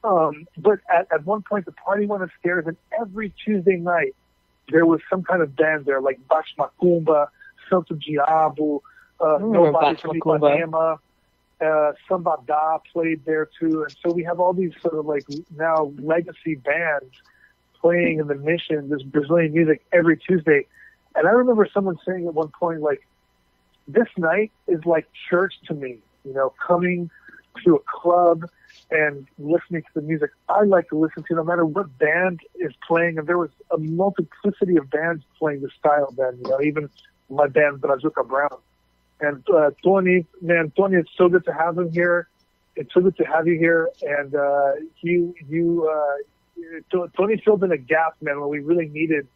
But at one point, the party went upstairs, and every Tuesday night, there was some kind of band there, like Baixo Macumba, Santo Diabo, Nobody from Ipanema, Sambada played there too. And so we have all these sort of like now legacy bands playing in the Mission, this Brazilian music every Tuesday. And I remember someone saying at one point, like, this night is like church to me, coming to a club and listening to the music I like to listen to, no matter what band is playing. And there was a multiplicity of bands playing the style then, even my band, Brazuca Brown. And Tony, it's so good to have him here. It's so good to have you here. And Tony filled in a gap, man, when we really needed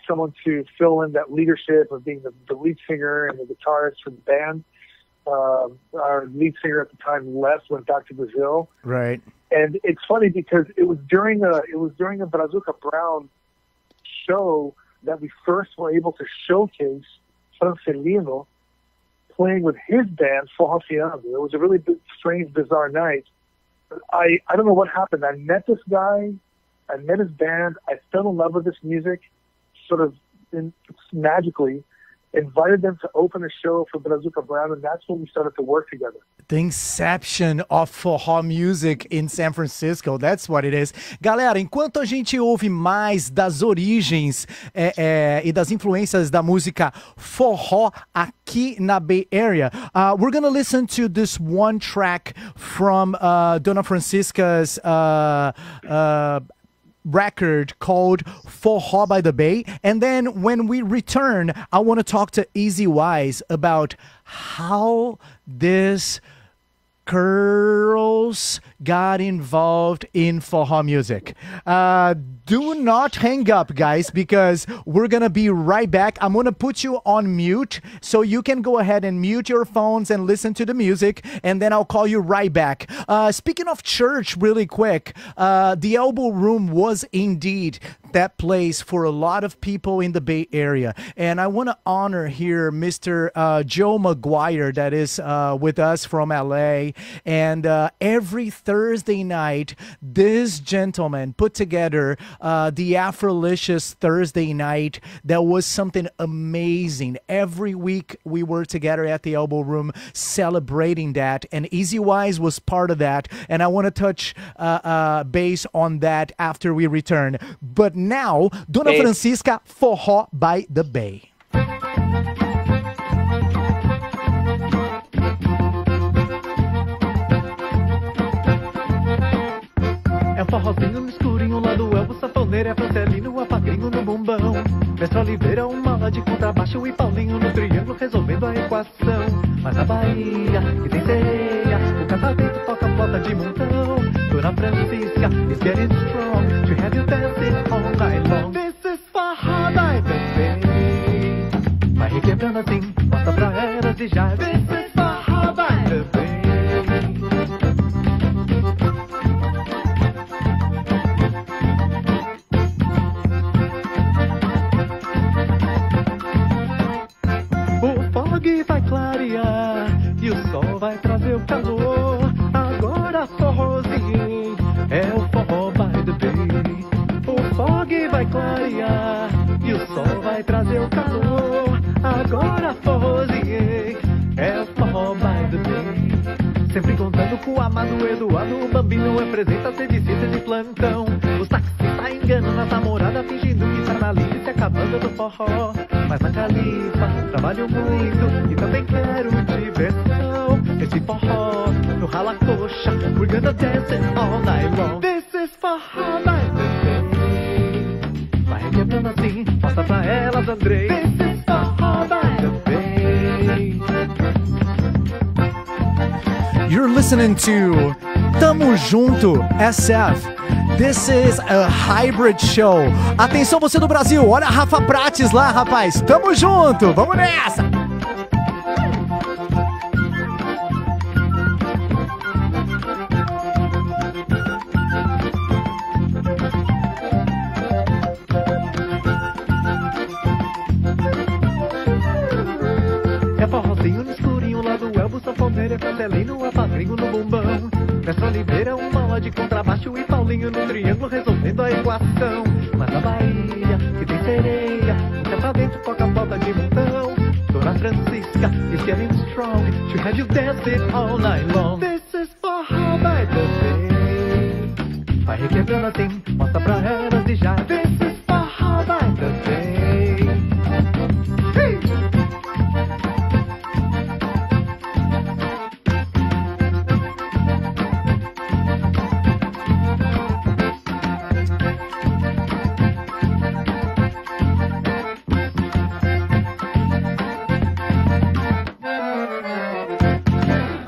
someone to fill in that leadership of being the lead singer and the guitarist for the band. Our lead singer at the time went back to Brazil. Right. And it's funny because it was during a Brazuca Brown show that we first were able to showcase Francelino playing with his band, Forró. It was a really strange, bizarre night. I don't know what happened. I met this guy. I met his band. I fell in love with this music, sort of magically. Invited them to open a show for Brazuca Brown, and that's when we started to work together. The inception of forró music in San Francisco, that's what it is. Galera, enquanto a gente ouve mais das origens e das influências da música forró aqui na Bay Area, we're going to listen to this one track from Dona Francisca's record called Forró by the Bay. And then when we return, I want to talk to Easy Wise about how this girls got involved in forró music. Do not hang up, guys, because we're gonna be right back. I'm gonna put you on mute so you can go ahead and mute your phones and listen to the music, and then I'll call you right back. Speaking of church, really quick, the Elbow Room was indeed that place for a lot of people in the Bay Area, and I want to honor here Mr. Joe McGuire, that is with us from LA. And every Thursday night, this gentleman put together the Afrolicious Thursday night. That was something amazing. Every week we were together at the Elbow Room celebrating that, and Easy Wise was part of that. And I want to touch base on that after we return. But now, Dona Francisca, Forró by the Bay. É um forrozinho no escurinho, lá do Elbo, sanfoneiro, é Francelino, a padrinho no bombão. Mestre Oliveira, uma aula de contrabaixo e Paulinho no triângulo resolvendo a equação. Mas na Bahia, que tem sereia, o casamento toca flauta de montão. Dona Francisca is getting strong to have you dancing all night long. This is Forró by the Bay. Vai requebrando assim, mostra pra elas e já. This is Forró by the Bay. Vai clarear e o sol vai trazer o calor. Agora forrozinho é o Forró by the Bay. O fog vai clarear e o sol vai trazer o calor. Agora forrozinho é o Forró by the Bay. Sempre contando com o amado Eduardo, o Bambino apresenta serviços de plantão. Os taxistas enganando a namorada, fingindo que tá na linha e se acabando do forró. mas a califa trabalho muito e também quero diversão. Esse forró no rala coxa, we're gonna dance it all night long. This is forró night, baby. Vai requebrando assim, mostra pra elas, Andrei. This is forró night, baby. You're listening to Tamo Junto SF. This is a hybrid show. Atenção você do Brasil, olha a Rafa Prates lá, rapaz. Tamo junto, vamos nessa. É forrozinho no escurinho lá do Elbo, sanfoneiro, é Castelino, é padrinho no bumbão. Nessa Oliveira, uma aula de contrabaixo e Paulinho no triângulo resolvendo a equação. Mas na Bahia, que tem sereia, o catavento toca a flauta de montão. Dona Francisca is getting strong, she had you dancing all night long. This is forró by the bay. Vai requebrando assim, mostra pra elas e já. This is forró by the bay. Hey!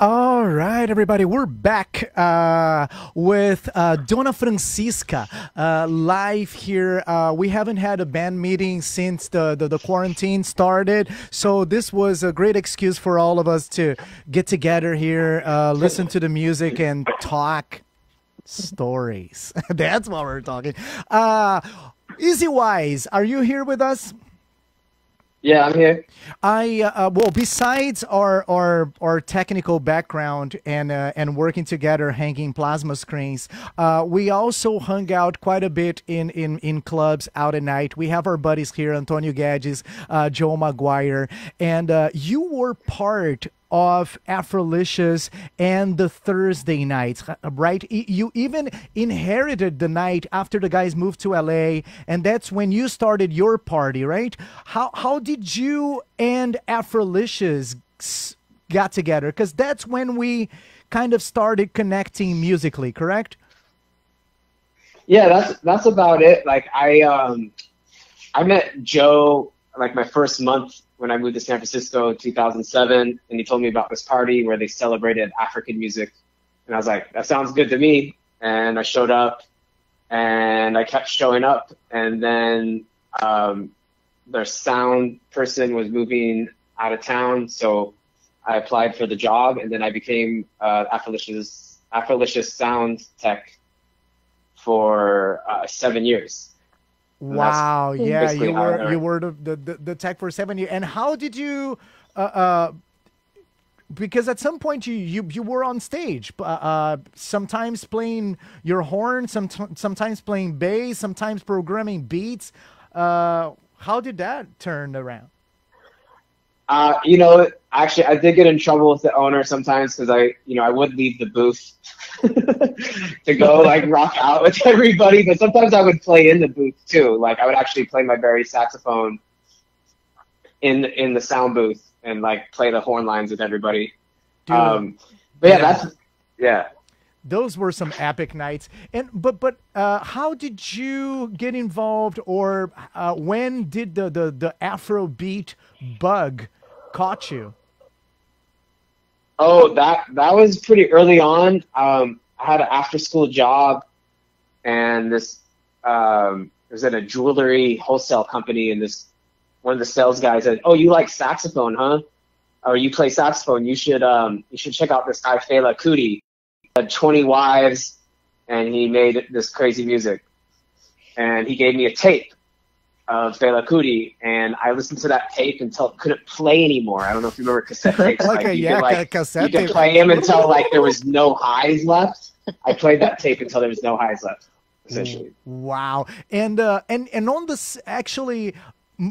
All right, everybody, we're back with Dona Francisca live here. We haven't had a band meeting since the quarantine started, so this was a great excuse for all of us to get together here, listen to the music, and talk stories. That's what we're talking. Easy Wise, are you here with us? Yeah, I'm here. Well, besides our technical background and working together, hanging plasma screens, we also hung out quite a bit in clubs out at night. We have our buddies here, Antonio Guedes, Joe Maguire, and you were part of Afrolicious and the Thursday nights, right? You even inherited the night after the guys moved to LA, and that's when you started your party, right? How did you and Afrolicious got together? Because that's when we kind of started connecting musically, correct? Yeah, that's about it. Like I met Joe like my first month when I moved to San Francisco in 2007, and he told me about this party where they celebrated African music. And I was like, that sounds good to me. And I showed up, and I kept showing up. And then their sound person was moving out of town, so I applied for the job, and then I became Afrolicious sound tech for 7 years. And wow! Yeah, you basically were the tech for 7 years. And how did you? Because at some point you were on stage, sometimes playing your horn, sometimes playing bass, sometimes programming beats. How did that turn around? Actually, I did get in trouble with the owner sometimes because I would leave the booth to go like rock out with everybody, but sometimes I would play in the booth too. Like I would actually play my Barry saxophone in the sound booth and like play the horn lines with everybody. Dude, but yeah, those were some epic nights. And but how did you get involved, or when did the Afrobeat bug caught you? Oh, that was pretty early on. I had an after-school job, and this was at a jewelry wholesale company, and one of the sales guys said, "Oh, you like saxophone, huh? Or you play saxophone? You should check out this guy Fela Kuti. He had 20 wives, and he made this crazy music." And he gave me a tape of Fela Kuti, and I listened to that tape until it couldn't play anymore. I don't know if you remember cassette tapes. Cassette you could play them until like there was no highs left. I played that tape until there was no highs left, essentially. Wow. And on this, actually,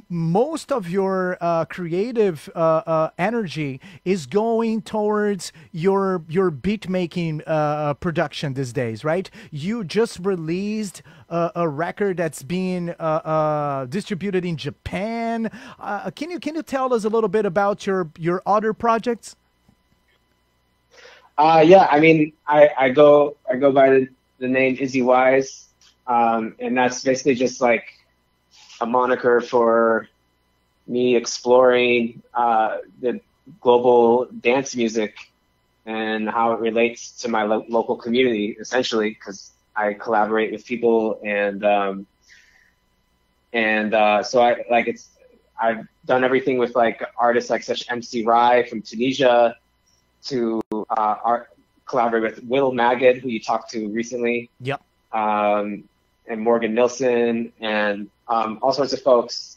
most of your creative energy is going towards your beat making production these days, right? You just released a record that's being distributed in Japan. Can you tell us a little bit about your other projects? Yeah, I mean, I go by the name Izzy Wise, and that's basically just like a moniker for me exploring the global dance music and how it relates to my local community, essentially, because I collaborate with people and so I've done everything with like artists like such MC Rai from Tunisia to collaborate with Will Magid, who you talked to recently. Yep. And Morgan Nilsson and all sorts of folks.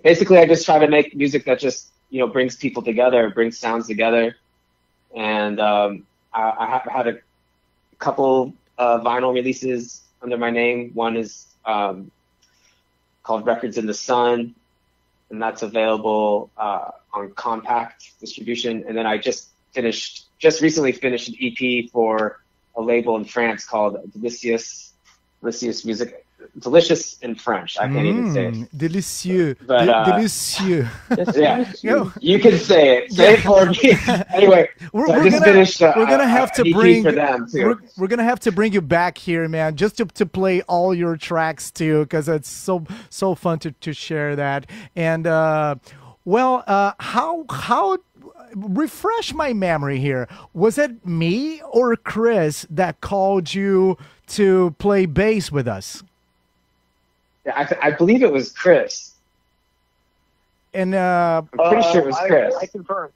Basically, I just try to make music that just, you know, brings people together, brings sounds together. And I had a couple vinyl releases under my name. One is called Records in the Sun, and that's available on compact distribution. And then I just recently finished an EP for a label in France called Delicious Music. Delicious in French. I can't even say it. Délicieux. But, délicieux. Yeah, you can say it. Say it for me. Anyway, we're gonna have to bring for them too. We're gonna have to bring you back here, man, just to play all your tracks too, because it's so fun to share that. And how refresh my memory here. Was it me or Chris that called you to play bass with us? I believe it was Chris. And I'm pretty sure it was Chris. I confirm.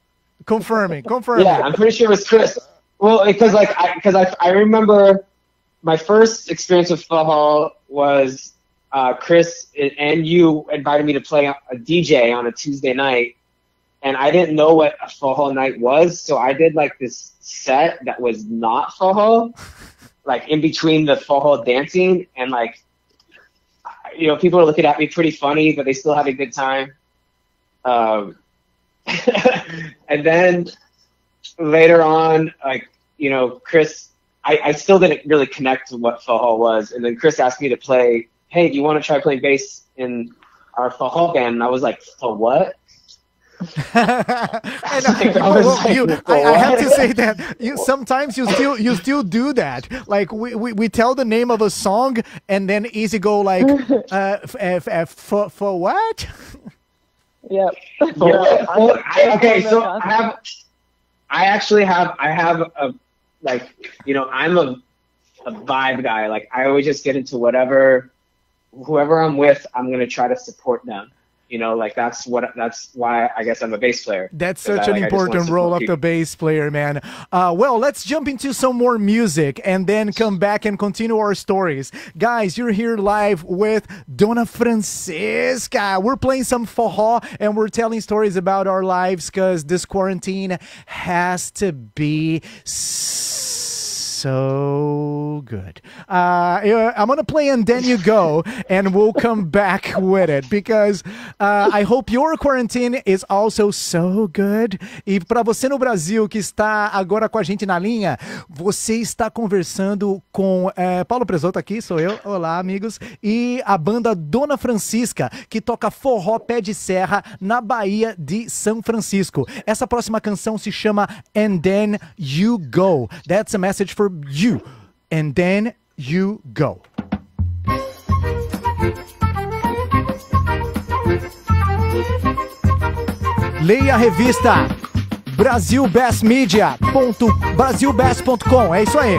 Confirming. Yeah, I'm pretty sure it was Chris. Well, because I remember my first experience with Forró was Chris and you invited me to play a DJ on a Tuesday night, and I didn't know what a Forró night was, so I did like this set that was not Forró, like in between the Forró dancing, and like, you know, people are looking at me pretty funny, but they still had a good time. And then later on, like, you know, Chris, I still didn't really connect to what Forró was. And then Chris asked me to play, hey, do you want to try playing bass in our Forró band? And I was like, for what? I have to say that sometimes you still do that. Like we tell the name of a song and then Easy go like for what? Yep. Okay, so I have a, like, you know, I'm a vibe guy. Like I always just get into whoever I'm with, I'm gonna try to support them. You know, like that's why I guess I'm a bass player. That's such an important role of the bass player, man. Well, let's jump into some more music and then come back and continue our stories. Guys, you're here live with Dona Francisca. We're playing some forró and we're telling stories about our lives because this quarantine has to be so good. I'm gonna play And Then You Go and we'll come back with it because I hope your quarantine is also so good. E para você no Brasil que está agora com a gente na linha, você está conversando com Paulo Presoto aqui, sou eu. Olá, amigos. E a banda Dona Francisca, que toca forró pé de serra na Bahia de São Francisco. Essa próxima canção se chama And Then You Go. That's a message for you. And then you go. Leia a revista brasilbestmedia.brasilbest.com. É isso aí.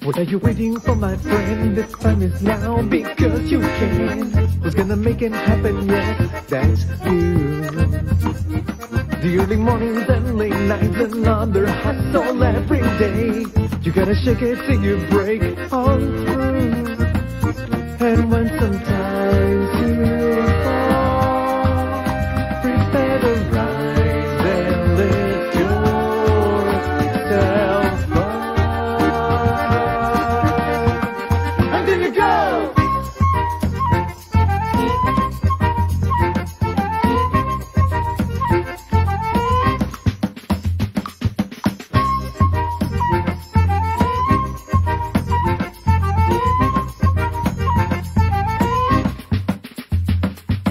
What are you waiting for, my friend? The time is now because you can. Who's gonna make it happen? Yes, that's you. The early mornings and late nights, another hustle every day. You gotta shake it till you break on through. And when sometimes you fall, prepare to rise and lift yourself up.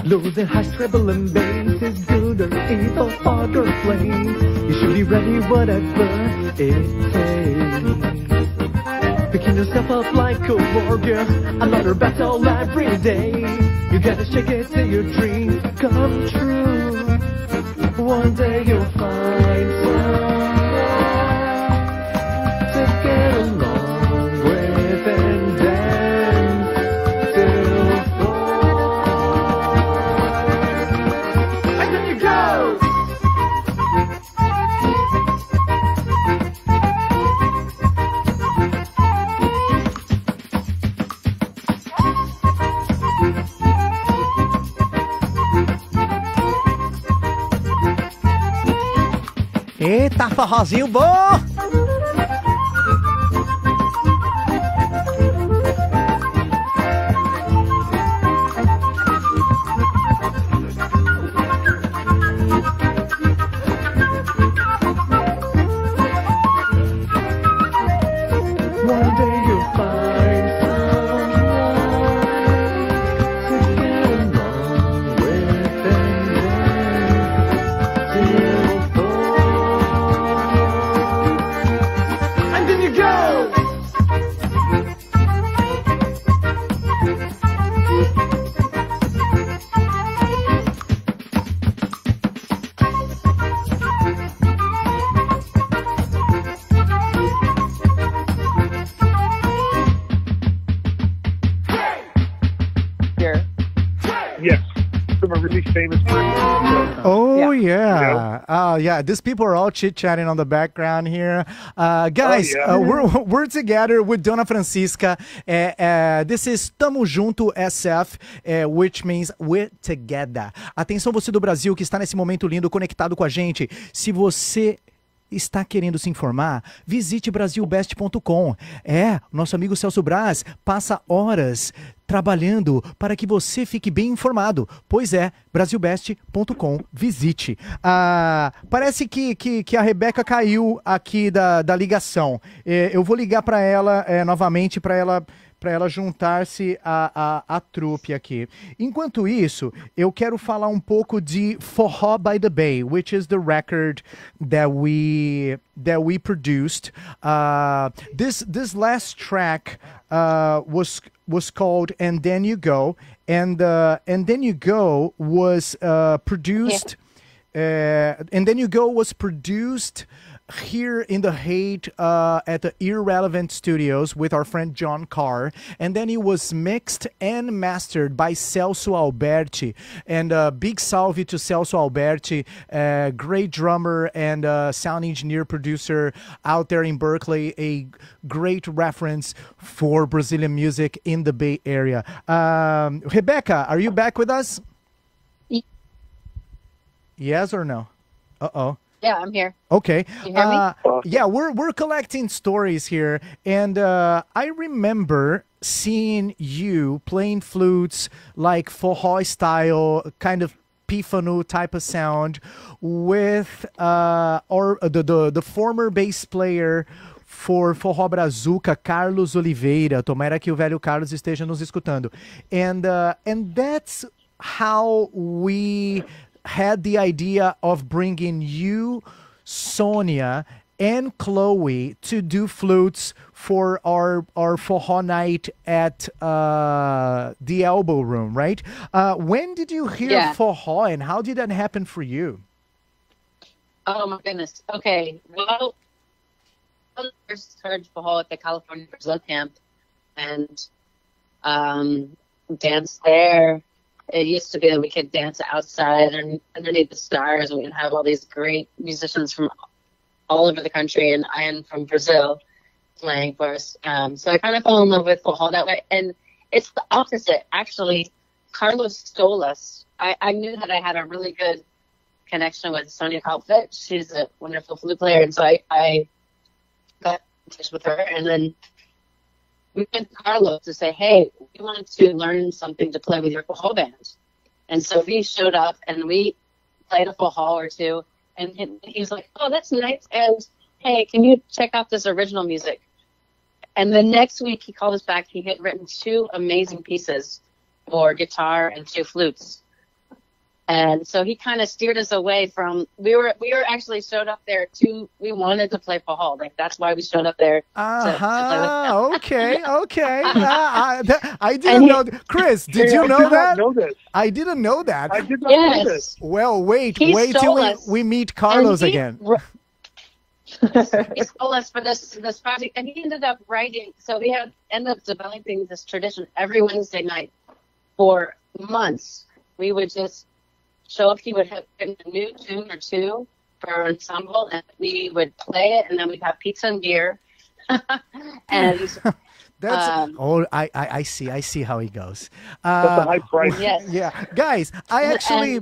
Losing high treble and bass is good or evil, fog or flame. You should be ready whatever it takes. Picking yourself up like a warrior, another battle every day. You gotta shake it till your dreams come true. One day you'll find someone to get along with and dance till fall. And then you go! Eita, forrozinho bom! One day you'll find someone to get along with and dance till fall. And then you go! Here. Yes, from a really famous person. Oh yeah. These people are all chit-chatting on the background here. Guys, Oh, yeah. we're together with Dona Francisca. This is Tamo Junto SF, which means we're together. Atenção você do Brasil que está nesse momento lindo conectado com a gente. Se você está querendo se informar, visite brasilbest.com. Nosso amigo Celso Braz passa horas trabalhando para que você fique bem informado. Pois é, brasilbest.com, visite. Parece que a Rebeca caiu aqui da ligação. Eu vou ligar para ela novamente para ela juntar-se à trupe aqui. Enquanto isso, eu quero falar um pouco de Forró by the Bay, which is the record that we produced. This last track was called "And Then You Go," and Then You Go was produced. And Then You Go was produced here in the Haight at the Irrelevant Studios with our friend John Carr, and then it was mixed and mastered by Celso Alberti. And big salve to Celso Alberti, great drummer and sound engineer producer out there in Berkeley, a great reference for Brazilian music in the Bay Area. Rebecca, are you back with us? Yes or no? Uh-oh. Yeah, I'm here. Okay. Can you hear me? Yeah, we're collecting stories here, and I remember seeing you playing flutes like forró style, kind of pífano type of sound, with the former bass player for Forró Brazuca, Carlos Oliveira. Tomara que o velho Carlos esteja nos escutando. And that's how we had the idea of bringing you, Sonia, and Chloe to do flutes for our forró night at the Elbow Room, right? When did you hear forró, and how did that happen for you? Oh my goodness. Okay. Well, I first heard forró at the California Brazil camp and danced there. It used to be that we could dance outside and underneath the stars, and we'd have all these great musicians from all over the country, and I am from Brazil playing for us. So I kind of fell in love with forró that way. And it's the opposite. Actually, Carlos stole us. I knew that I had a really good connection with Sonia Kalpfit. She's a wonderful flute player, and so I got in touch with her, and then we went to Carlos to say, hey, we wanted to learn something to play with your forró band. And so he showed up, and we played a forró or two, and he was like, oh, that's nice, and hey, can you check out this original music? And the next week he called us back. He had written 2 amazing pieces for guitar and 2 flutes. And so he kind of steered us away from. We were actually showed up there to. We wanted to play Forró. Like that's why we showed up there. To play with them. Okay. I didn't know. Chris, did you know that? I didn't know that. I did not know this. Well, wait till we meet Carlos again. He stole us for this project, and he ended up writing. So we ended up developing this tradition every Wednesday night for months. We would just show up. He would have written a new tune or two for our ensemble, and we would play it, and then we'd have pizza and beer. And that's I see how he goes. That's a high price. Yes. Yeah, guys, I actually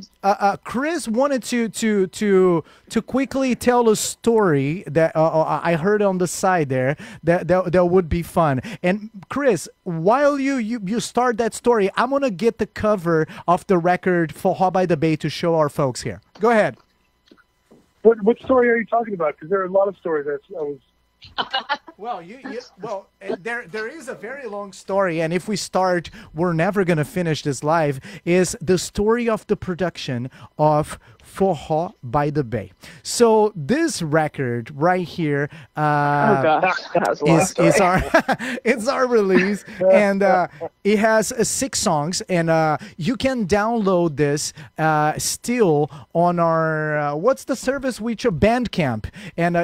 Chris wanted to quickly tell a story that I heard on the side there that would be fun. And Chris, while you start that story, I'm gonna get the cover of the record Forró by the Bay to show our folks here. Go ahead. What story are you talking about? Because there are a lot of stories that I was. Well, there is a very long story, and if we start, we're never going to finish this live, is the story of the production of Forró by the Bay. So this record right here oh gosh, that was a long story. is our it's our release, and it has 6 songs, and you can download this still on our what's the service which Bandcamp, and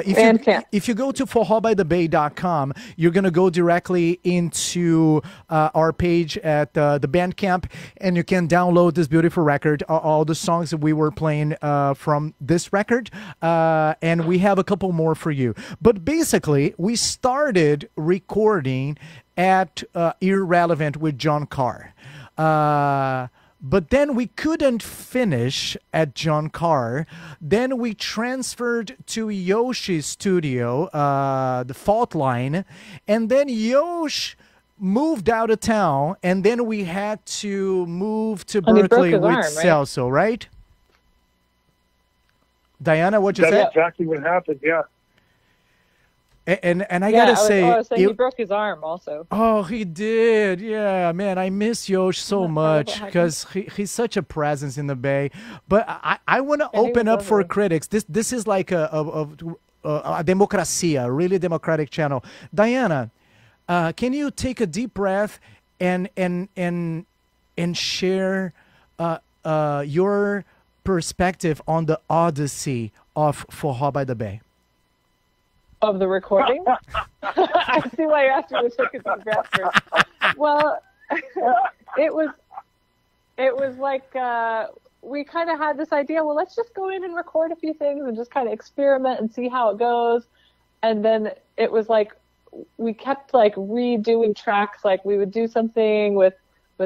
if you go to forróbythebay.com, you're gonna go directly into our page at the Bandcamp, and you can download this beautiful record, all the songs that we were playing from this record, and we have a couple more for you. But basically, we started recording at Irrelevant with John Carr. But then we couldn't finish at John Carr. Then we transferred to Yoshi's studio, the Fault Line, and then Yosh moved out of town, and then we had to move to Berkeley with Celso, right? Diana, what'd you say? That's exactly what happened, yeah. And I gotta say, I was saying he broke his arm also. Oh, he did. Yeah, man, I miss Yosh so much because he's such a presence in the Bay. But I want to open up for critics. This is like a democracia, a really democratic channel. Diana, can you take a deep breath and share your perspective on the odyssey of Forró by the Bay? Of the recording? I see why you're asking me to take a deep breath first. Well, it was like we kind of had this idea, well, let's just go in and record a few things and just kind of experiment and see how it goes. And then it was like we kept like redoing tracks. Like we would do something with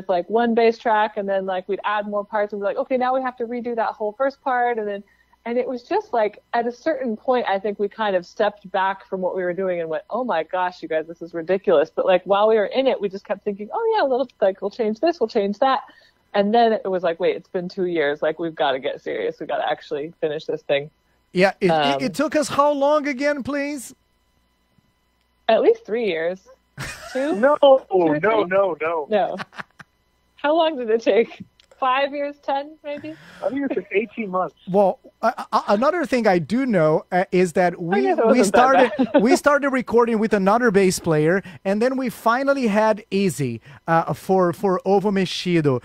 like one bass track, and then like we'd add more parts and be like, okay, now we have to redo that whole first part. And it was just like, at a certain point, I think we kind of stepped back from what we were doing and went, oh my gosh, you guys, this is ridiculous. But like, while we were in it, we just kept thinking, oh yeah, we'll change this, we'll change that. And then it was like, wait, it's been 2 years. Like, we've got to get serious. We've got to actually finish this thing. Yeah. It took us how long again, please? At least 3 years. 2? No. How long did it take? 5 years, 10 maybe? I think it took 18 months. Well, another thing I do know is that we started recording with another bass player, and then we finally had Easy for Ovo Mexido.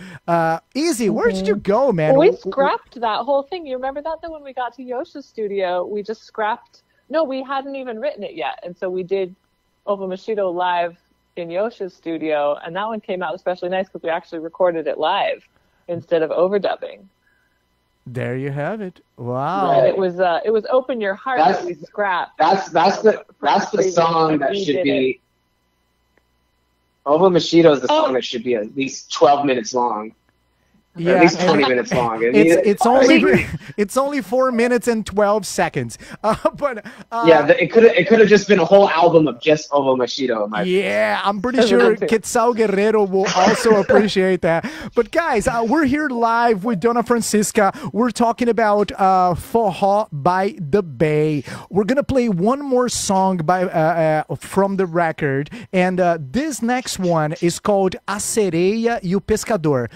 Easy, where did you go, man? Well, we scrapped that whole thing. You remember that? Then when we got to Yoshi's studio, we just scrapped. No, we hadn't even written it yet, and so we did Ovo Mexido live in Yoshi's studio, and that one came out especially nice because we actually recorded it live instead of overdubbing. There you have it. Wow. And it was Open Your Heart that we scrapped. That's the song that should be. Ovo Mexido is the song that should be at least 12 minutes long. Yeah, at least 20 minutes long. It's only 4 minutes and 12 seconds. It could have just been a whole album of just Ovo Mexido. Yeah, I'm pretty sure Quetzal Guerrero will also appreciate that. But guys, we're here live with Dona Francisca. We're talking about Forró by the Bay. We're gonna play one more song from the record, and this next one is called A Sereia e o Pescador,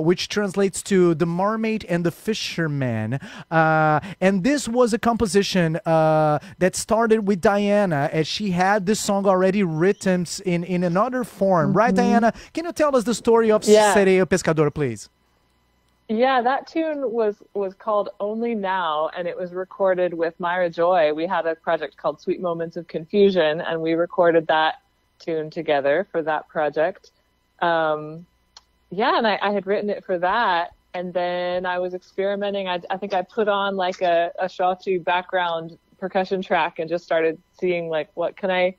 which which translates to The Mermaid and the Fisherman. And this was a composition that started with Diana, as she had this song already written in another form. Right, Diana? Can you tell us the story of Sereia Pescador, please? Yeah, that tune was called Only Now, and it was recorded with Myra Joy. We had a project called Sweet Moments of Confusion, and we recorded that tune together for that project. And I had written it for that, and then I was experimenting. I think I put on like a Shawty background percussion track and just started seeing like, what can I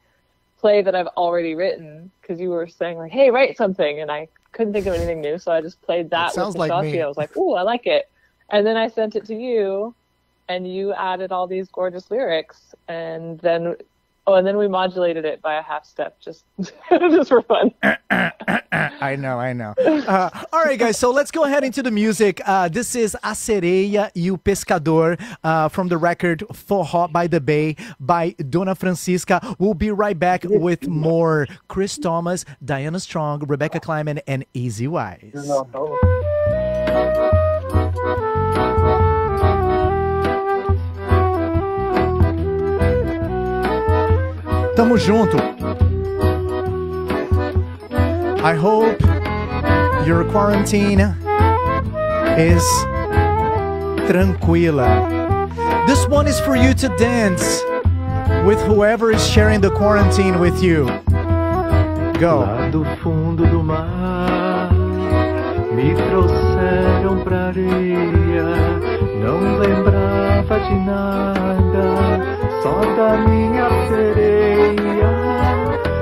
play that I've already written? Because you were saying like, hey, write something, and I couldn't think of anything new, so I just played that with the Shawty. I was like, ooh, I like it. And then I sent it to you, and you added all these gorgeous lyrics, and then we modulated it by a half step, just for fun. I know. All right, guys, so let's go ahead into the music. This is A Sereia e o Pescador from the record Forró by the Bay by Dona Francisca. We'll be right back with more Chris Thomas, Diana Strong, Rebecca Kleinmann, and Easy Wise. Tamo junto. I hope your quarantine is tranquila. This one is for you to dance with whoever is sharing the quarantine with you. Go. Lá do fundo do mar me trouxeram pra areia. Não lembrava de nada, só da minha sereia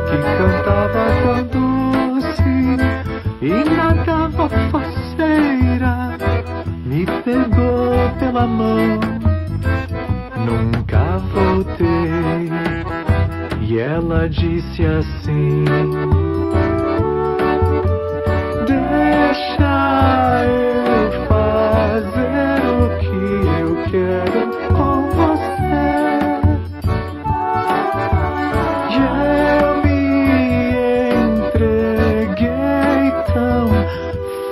que cantava tão doce e nadava faceira. Me pegou pela mão, nunca voltei. E ela disse assim: deixa eu fazer o que eu quero com você. E eu me entreguei tão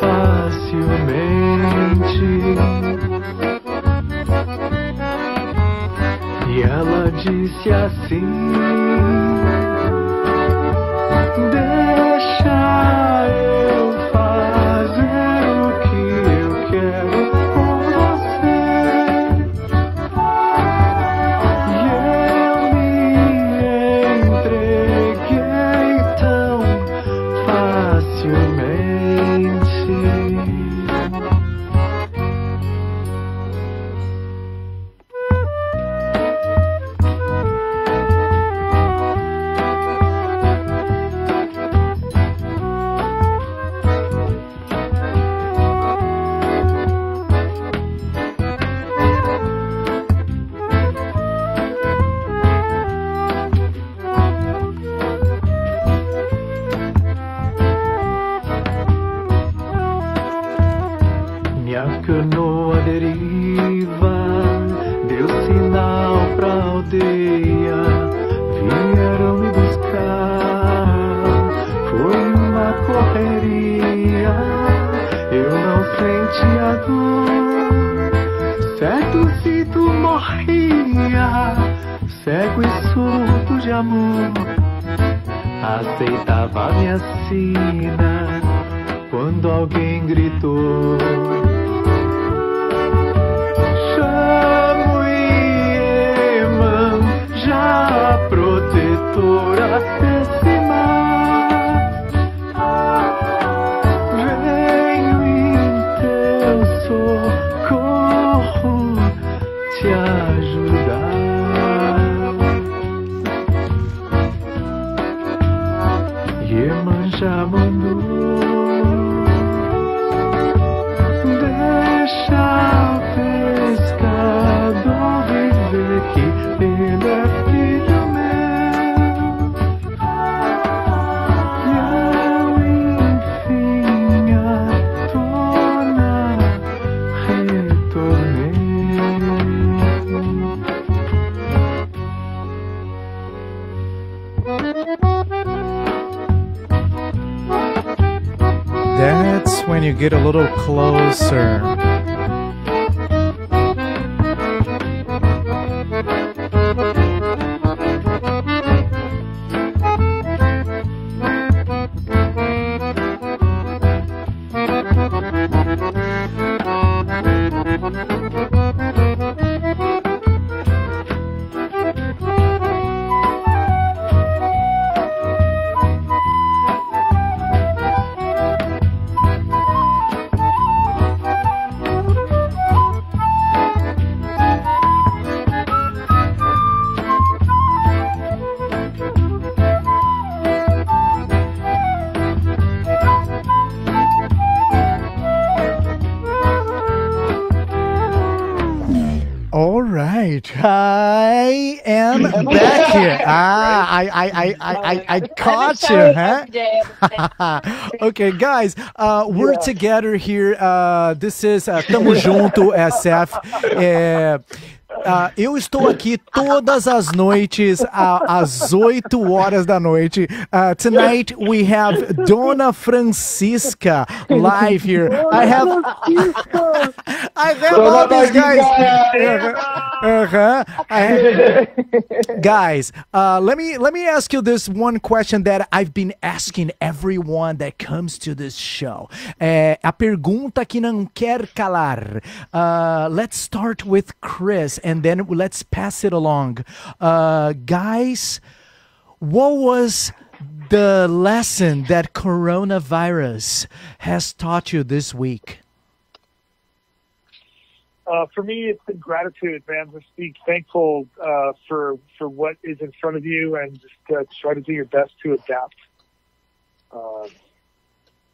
facilmente. E ela disse assim: deixa eu fazer o que eu quero com você. E eu me entreguei tão facilmente. Minha canoa deriva deu sinal pra aldeia. Vieram me buscar, foi uma correria. Eu não sentia dor, seduzito morria, cego e surdo de amor. Aceitava minha sina quando alguém gritou: chamo Iemanjá, a protetora desse mar. Venho em teu socorro te ajudar. Iemanjá mandou: deixa o pescador viver, que ele é filho meu. get a little closer. All right, I am back here. I caught you, huh? Okay, guys, we're together here. This is Tamo Junto SF. Eu estou aqui todas as noites às 8 horas da noite. Tonight we have Dona Francisca live here. I have all these guys. Guys, let me ask you this one question that I've been asking everyone that comes to this show. A pergunta que não quer calar. Let's start with Chris and then let's pass it along. Guys, what was the lesson that coronavirus has taught you this week? For me, it's been gratitude, man. Just be thankful for what is in front of you, and just try to do your best to adapt.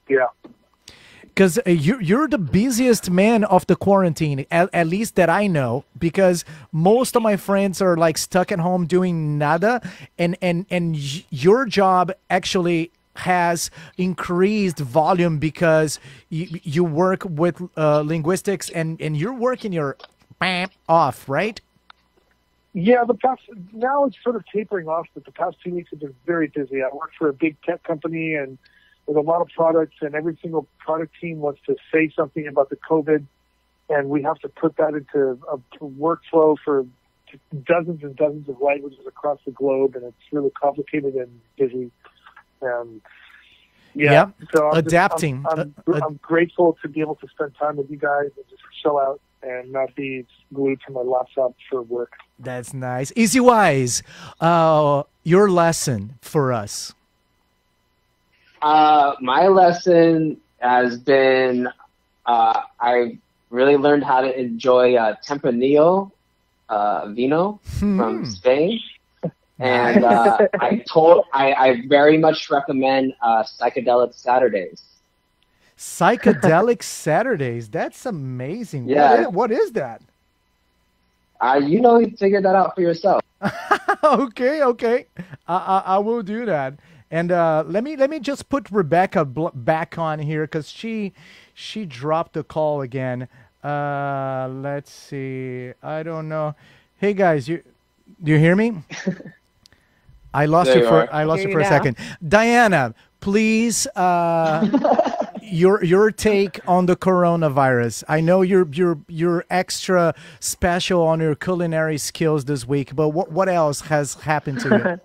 Yeah. Because you're the busiest man of the quarantine, at least that I know, because most of my friends are like stuck at home doing nada, and your job actually has increased volume because you work with linguistics and you're working your off, right? Yeah, now it's sort of tapering off, but the past 2 weeks have been very busy. I work for a big tech company and with a lot of products, and every single product team wants to say something about the COVID, and we have to put that into a workflow for dozens and dozens of languages across the globe, and it's really complicated and busy. Yeah, so adapting. I'm grateful to be able to spend time with you guys and just chill out and not be glued to my laptop for work. That's nice. Easy Wise, your lesson for us. My lesson has been I really learned how to enjoy Tempranillo vino from Spain. And I very much recommend Psychedelic Saturdays. Psychedelic Saturdays? That's amazing. Yeah. What is that? You figure that out for yourself. Okay. I will do that. And let me just put Rebecca back on here because she dropped the call again. Let's see. I don't know. Hey guys, do you hear me? I lost you for a second. Diana, please, your take on the coronavirus. I know you're extra special on your culinary skills this week, but what else has happened to you?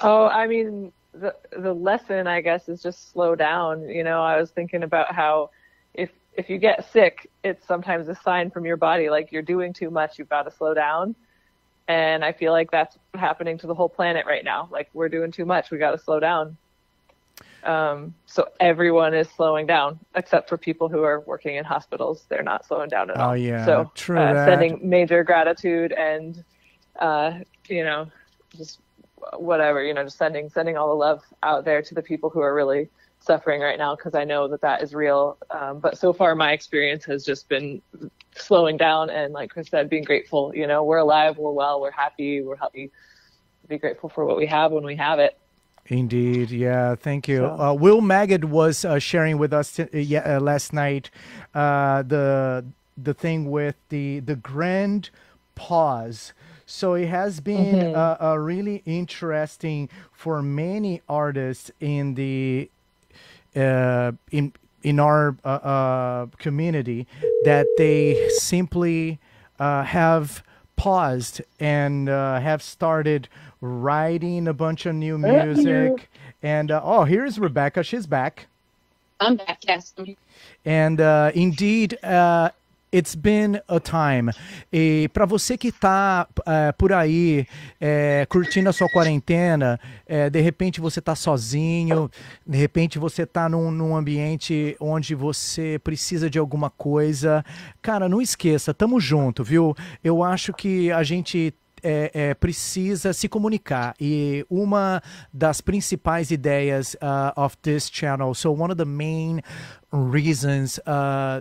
Oh, I mean, the lesson, I guess, is just slow down. I was thinking about how if you get sick, it's sometimes a sign from your body, like you're doing too much, you've got to slow down. And I feel like that's happening to the whole planet right now. Like, we're doing too much. We got to slow down. So everyone is slowing down, except for people who are working in hospitals. They're not slowing down at all. Oh, yeah. So true. Sending major gratitude and, just whatever, just sending all the love out there to the people who are really suffering right now, because I know that is real. But so far, my experience has just been slowing down and, like Chris said, being grateful. We're alive, we're well, we're happy, be grateful for what we have when we have it. Indeed, yeah, thank you. Will Magid was sharing with us last night the thing with the grand pause. So it has been really interesting for many artists in the in our community that they simply have paused and have started writing a bunch of new music. And oh, here's Rebecca. She's back. I'm back, yes. And indeed, it's been a time. E para você que está por aí curtindo a sua quarentena, de repente você está sozinho, de repente você está num ambiente onde você precisa de alguma coisa, cara, não esqueça, tamo junto, viu? Eu acho que a gente precisa se comunicar, e uma das principais ideias of this channel, so one of the main reasons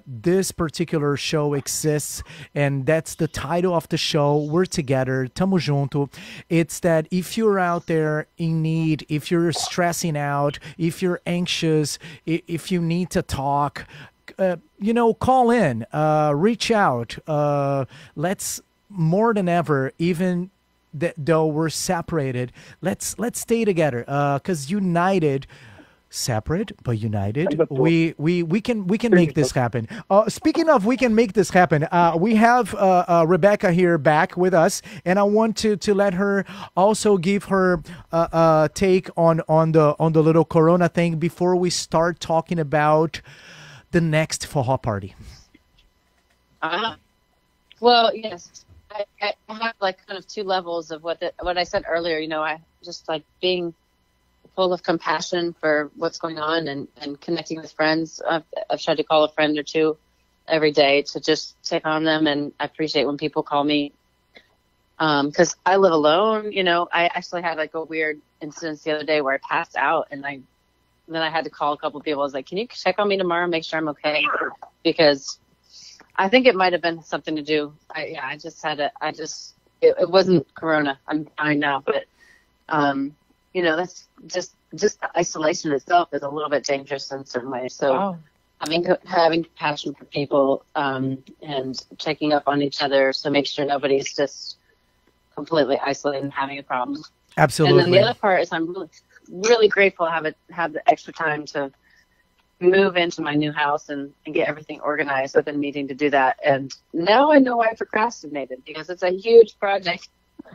this particular show exists, and that's the title of the show, We're Together, Tamo Junto. It's that if you're out there in need, if you're stressing out, if you're anxious, if you need to talk, call in, reach out. Let's more than ever, even though we're separated, let's stay together. Because united, separate but united, we can make this happen. Speaking of, we can make this happen. We have Rebecca here back with us, and I want to let her also give her take on the little Corona thing before we start talking about the next Forró party. Well, yes. I have like kind of two levels of what I said earlier. I just like being full of compassion for what's going on and connecting with friends. I've tried to call a friend or two every day to just check on them, and I appreciate when people call me because I live alone. I actually had like a weird incident the other day where I passed out, and then I had to call a couple of people. I was like, "Can you check on me tomorrow, make sure I'm okay?" Because I think it might have been something to do. It wasn't Corona. I'm fine now, but that's just the isolation itself is a little bit dangerous in certain ways. So having compassion for people and checking up on each other, so make sure nobody's just completely isolated and having a problem. Absolutely. And then the other part is I'm really, really grateful to have the extra time to move into my new house and get everything organized. I've been needing to do that, and now I know why I procrastinated, because it's a huge project.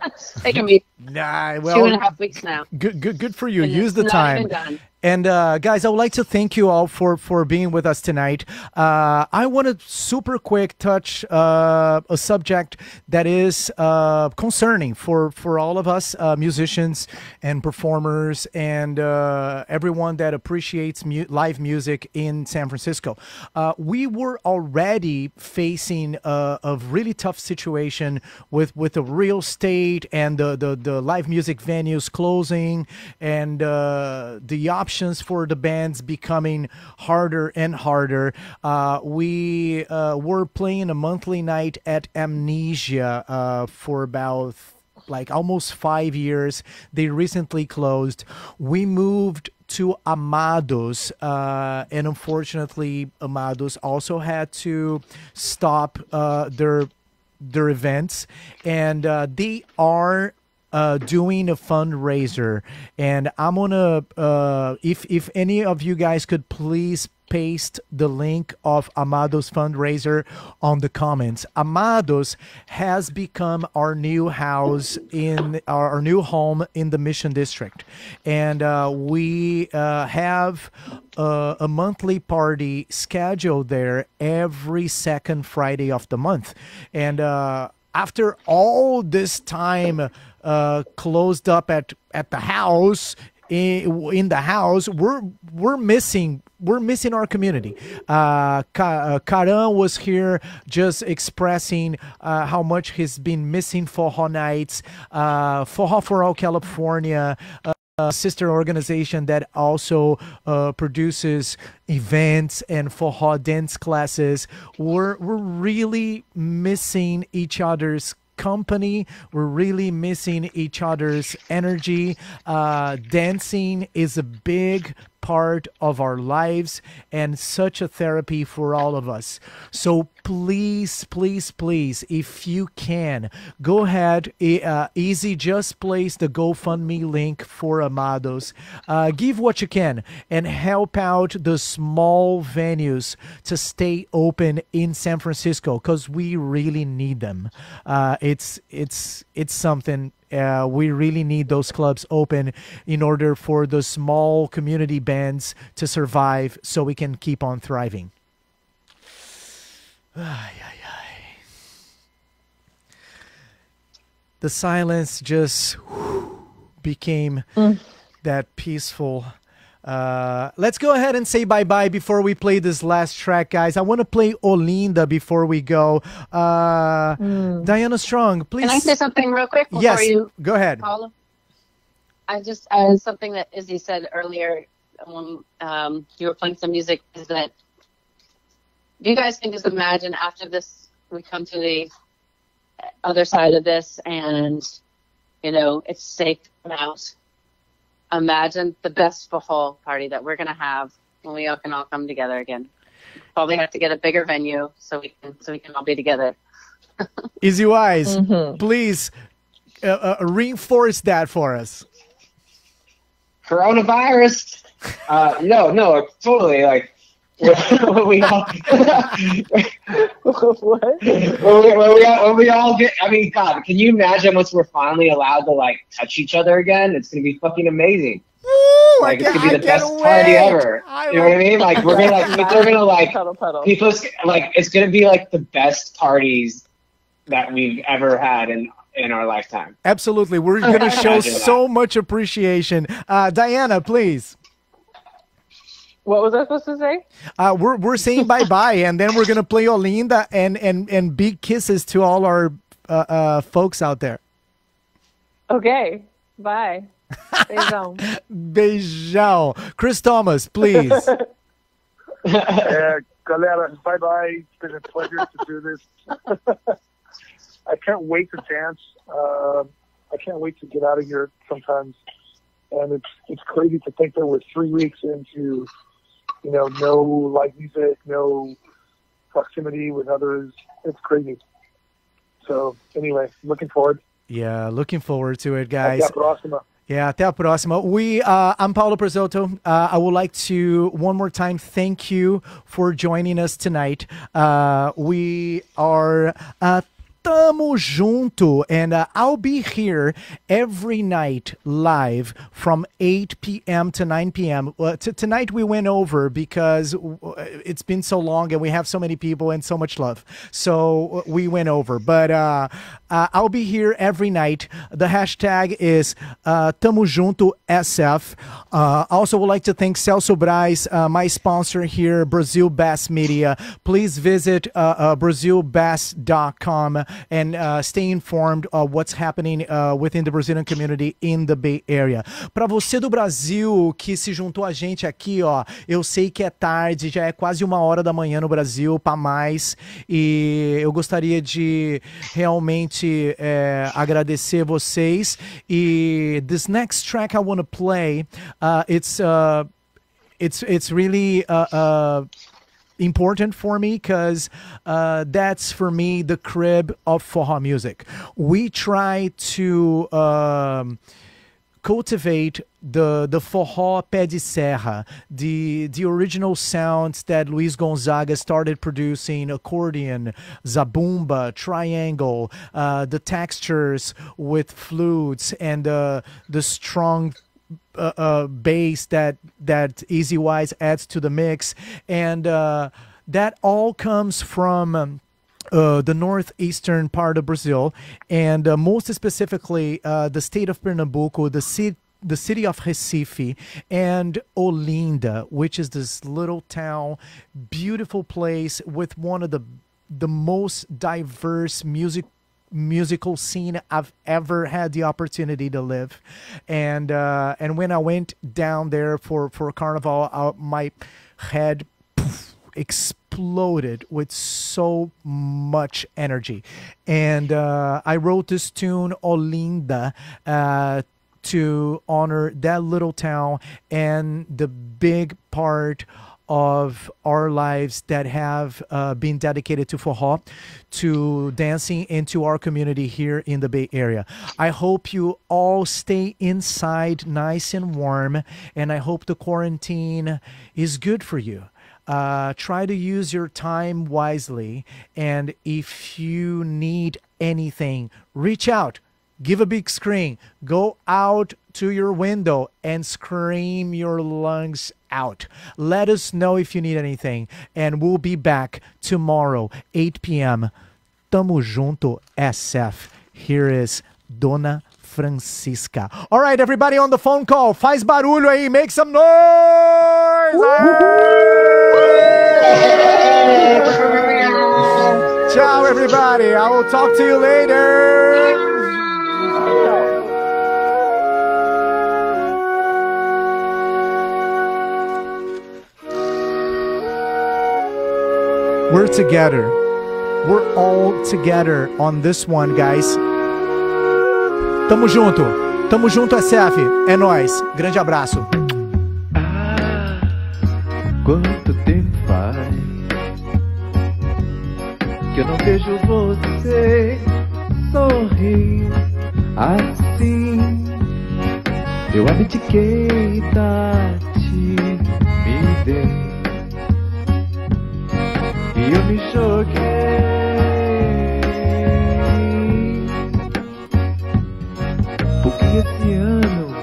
It's taken me 2.5 weeks now. Good for you. Use the time. And guys, I would like to thank you all for being with us tonight. I want to super quick touch a subject that is concerning for all of us musicians and performers and everyone that appreciates live music in San Francisco. We were already facing a really tough situation with the real estate and the live music venues closing, and the options for the bands becoming harder and harder. We were playing a monthly night at Amnesia for about almost 5 years. They recently closed. We moved to Amados, and unfortunately Amados also had to stop their events, and they are doing a fundraiser, and I'm gonna if any of you guys could please paste the link of Amados fundraiser on the comments. Amados has become our new house in our new home in the Mission District, and we have a monthly party scheduled there every second Friday of the month. And after all this time closed up at the house, in the house, we're missing our community. Karan was here just expressing how much he's been missing Forró nights, Forró for All California, a sister organization that also produces events and Forró dance classes. We're really missing each other's company. We're really missing each other's energy. Dancing is a big part of our lives and such a therapy for all of us. So please, please, please, if you can, go ahead. Easy, just place the GoFundMe link for Amados. Give what you can and help out the small venues to stay open in San Francisco, because we really need them. It's something. We really need those clubs open in order for the small community bands to survive, so we can keep on thriving. The silence just became that peaceful. Let's go ahead and say bye-bye before we play this last track, guys. I want to play Olinda before we go. Diana Strong, please. Can I say something real quick before yes, you go ahead. Follow? Something that Izzy said earlier when you were playing some music is that you guys can just imagine after this, we come to the other side of this and, it's safe to come out. Imagine the best Forró party that we're going to have when we all can all come together again. Probably have to get a bigger venue so we can all be together. Easy Wise, please reinforce that for us. Coronavirus. No, totally. Like when we all when we all get. I mean, God, can you imagine once we're finally allowed to like touch each other again? It's gonna be fucking amazing. Woo, like it's gonna be the best party ever. You know what I mean? Like we're gonna like people are gonna like people like it's gonna be like the best parties that we've ever had in our lifetime. Absolutely, we're gonna show so much appreciation. Diana, please. What was I supposed to say? We're saying bye-bye, and then we're going to play Olinda and big kisses to all our folks out there. Okay. Bye. Beijão. Beijão. Chris Thomas, please. Galera, bye-bye. It's been a pleasure to do this. I can't wait to dance. I can't wait to get out of here sometimes. And it's crazy to think that we're 3 weeks into no live music, no proximity with others. It's crazy. So anyway, looking forward. Yeah, looking forward to it, guys. Até a próxima. Yeah, até a próxima. I'm Paulo Prezotto. I would like to, one more time, thank you for joining us tonight. We are... Tamo junto, and I'll be here every night live from 8 p.m. to 9 p.m. Tonight we went over because it's been so long and we have so many people and so much love. So we went over, but I'll be here every night. The hashtag is Tamo Junto SF. Also would like to thank Celso Braz, my sponsor here, Brazil Bass Media. Please visit brazilbass.com and stay informed of what's happening within the Brazilian community in the Bay Area. Para você do Brasil que se juntou a gente aqui, ó, eu sei que é tarde, já é quase 1h da manhã no Brasil, para mais, e eu gostaria de realmente agradecer vocês. E this next track I want to play, it's really important for me because that's for me the crib of Forró music. We try to cultivate the Forró pé de serra, the original sounds that Luis Gonzaga started producing: accordion, zabumba, triangle, the textures with flutes, and the strong bass that Easy Wise adds to the mix, and that all comes from the northeastern part of Brazil, and most specifically the state of Pernambuco, the city of Recife, and Olinda, which is this little town, beautiful place with one of the most diverse musical scene I've ever had the opportunity to live. And when I went down there for Carnival, my head exploded with so much energy. And I wrote this tune, Olinda, to honor that little town and the big part of our lives that have been dedicated to Forró, to dancing, into our community here in the Bay Area. I hope you all stay inside nice and warm, and I hope the quarantine is good for you. Try to use your time wisely, and if you need anything, reach out. Give a big scream. Go out to your window and scream your lungs out. Let us know if you need anything. And we'll be back tomorrow, 8 p.m. Tamo junto, SF. Here is Dona Francisca. All right, everybody on the phone call. Faz barulho aí. Make some noise. Ciao, everybody. I will talk to you later. We're together. We're all together on this one, guys. Tamo junto. Tamo junto, SF. É nóis. Grande abraço. Quanto tempo faz que eu não vejo você sorrir assim? Eu abdiquei da timidez e eu me joguei, porque esse ano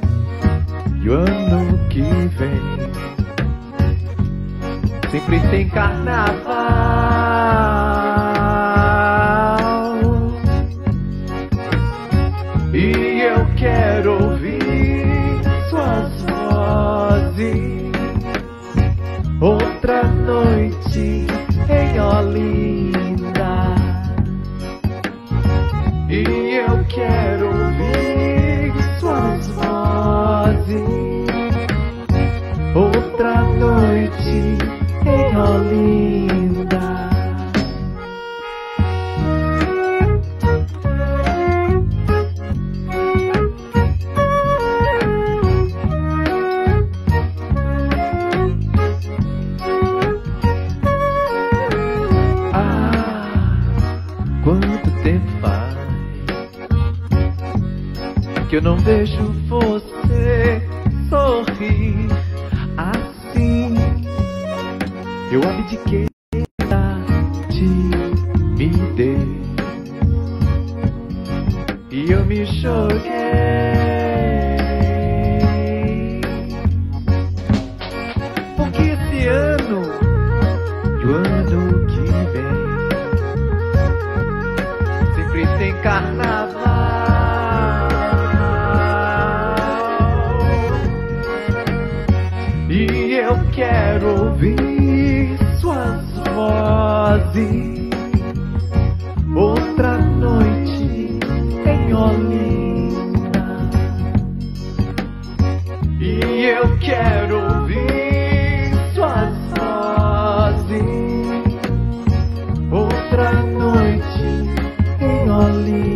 e o ano que vem sempre tem carnaval, e eu quero ouvir suas vozes outra noite em Olinda, e eu quero ouvir suas vozes outra noite em Olinda. Quanto tempo faz que eu não vejo você sorrir assim? Eu abdiquei da timidez e eu me joguei, porque esse ano e o ano que vem sempre tem carnaval, e eu quero ouvir suas vozes outra noite em Olinda, e eu quero ouvir suas vozes outra noite em Olinda.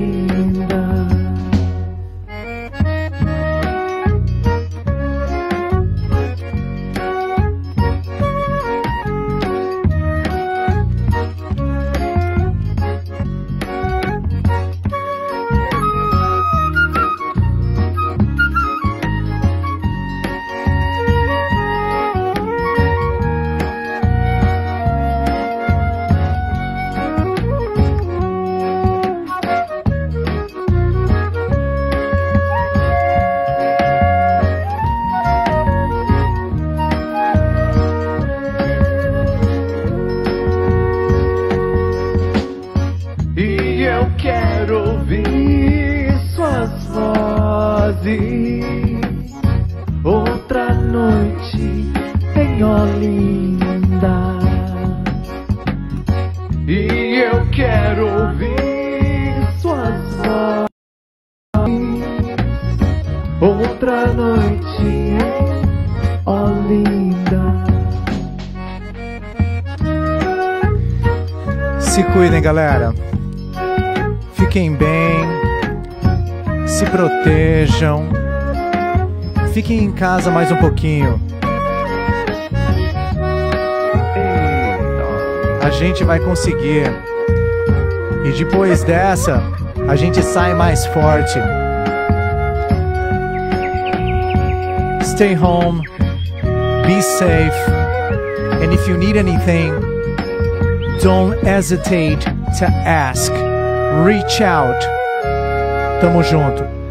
Quero ouvir suas vozes outra noite em Olinda, e eu quero ouvir suas vozes outra noite em Olinda. Se cuidem, galera. Fiquem bem, se protejam, Fiquem em casa mais um pouquinho. A gente vai conseguir. E depois dessa, a gente sai mais forte. Stay home. Be safe. And if you need anything, don't hesitate to ask. Reach out. Tamo junto.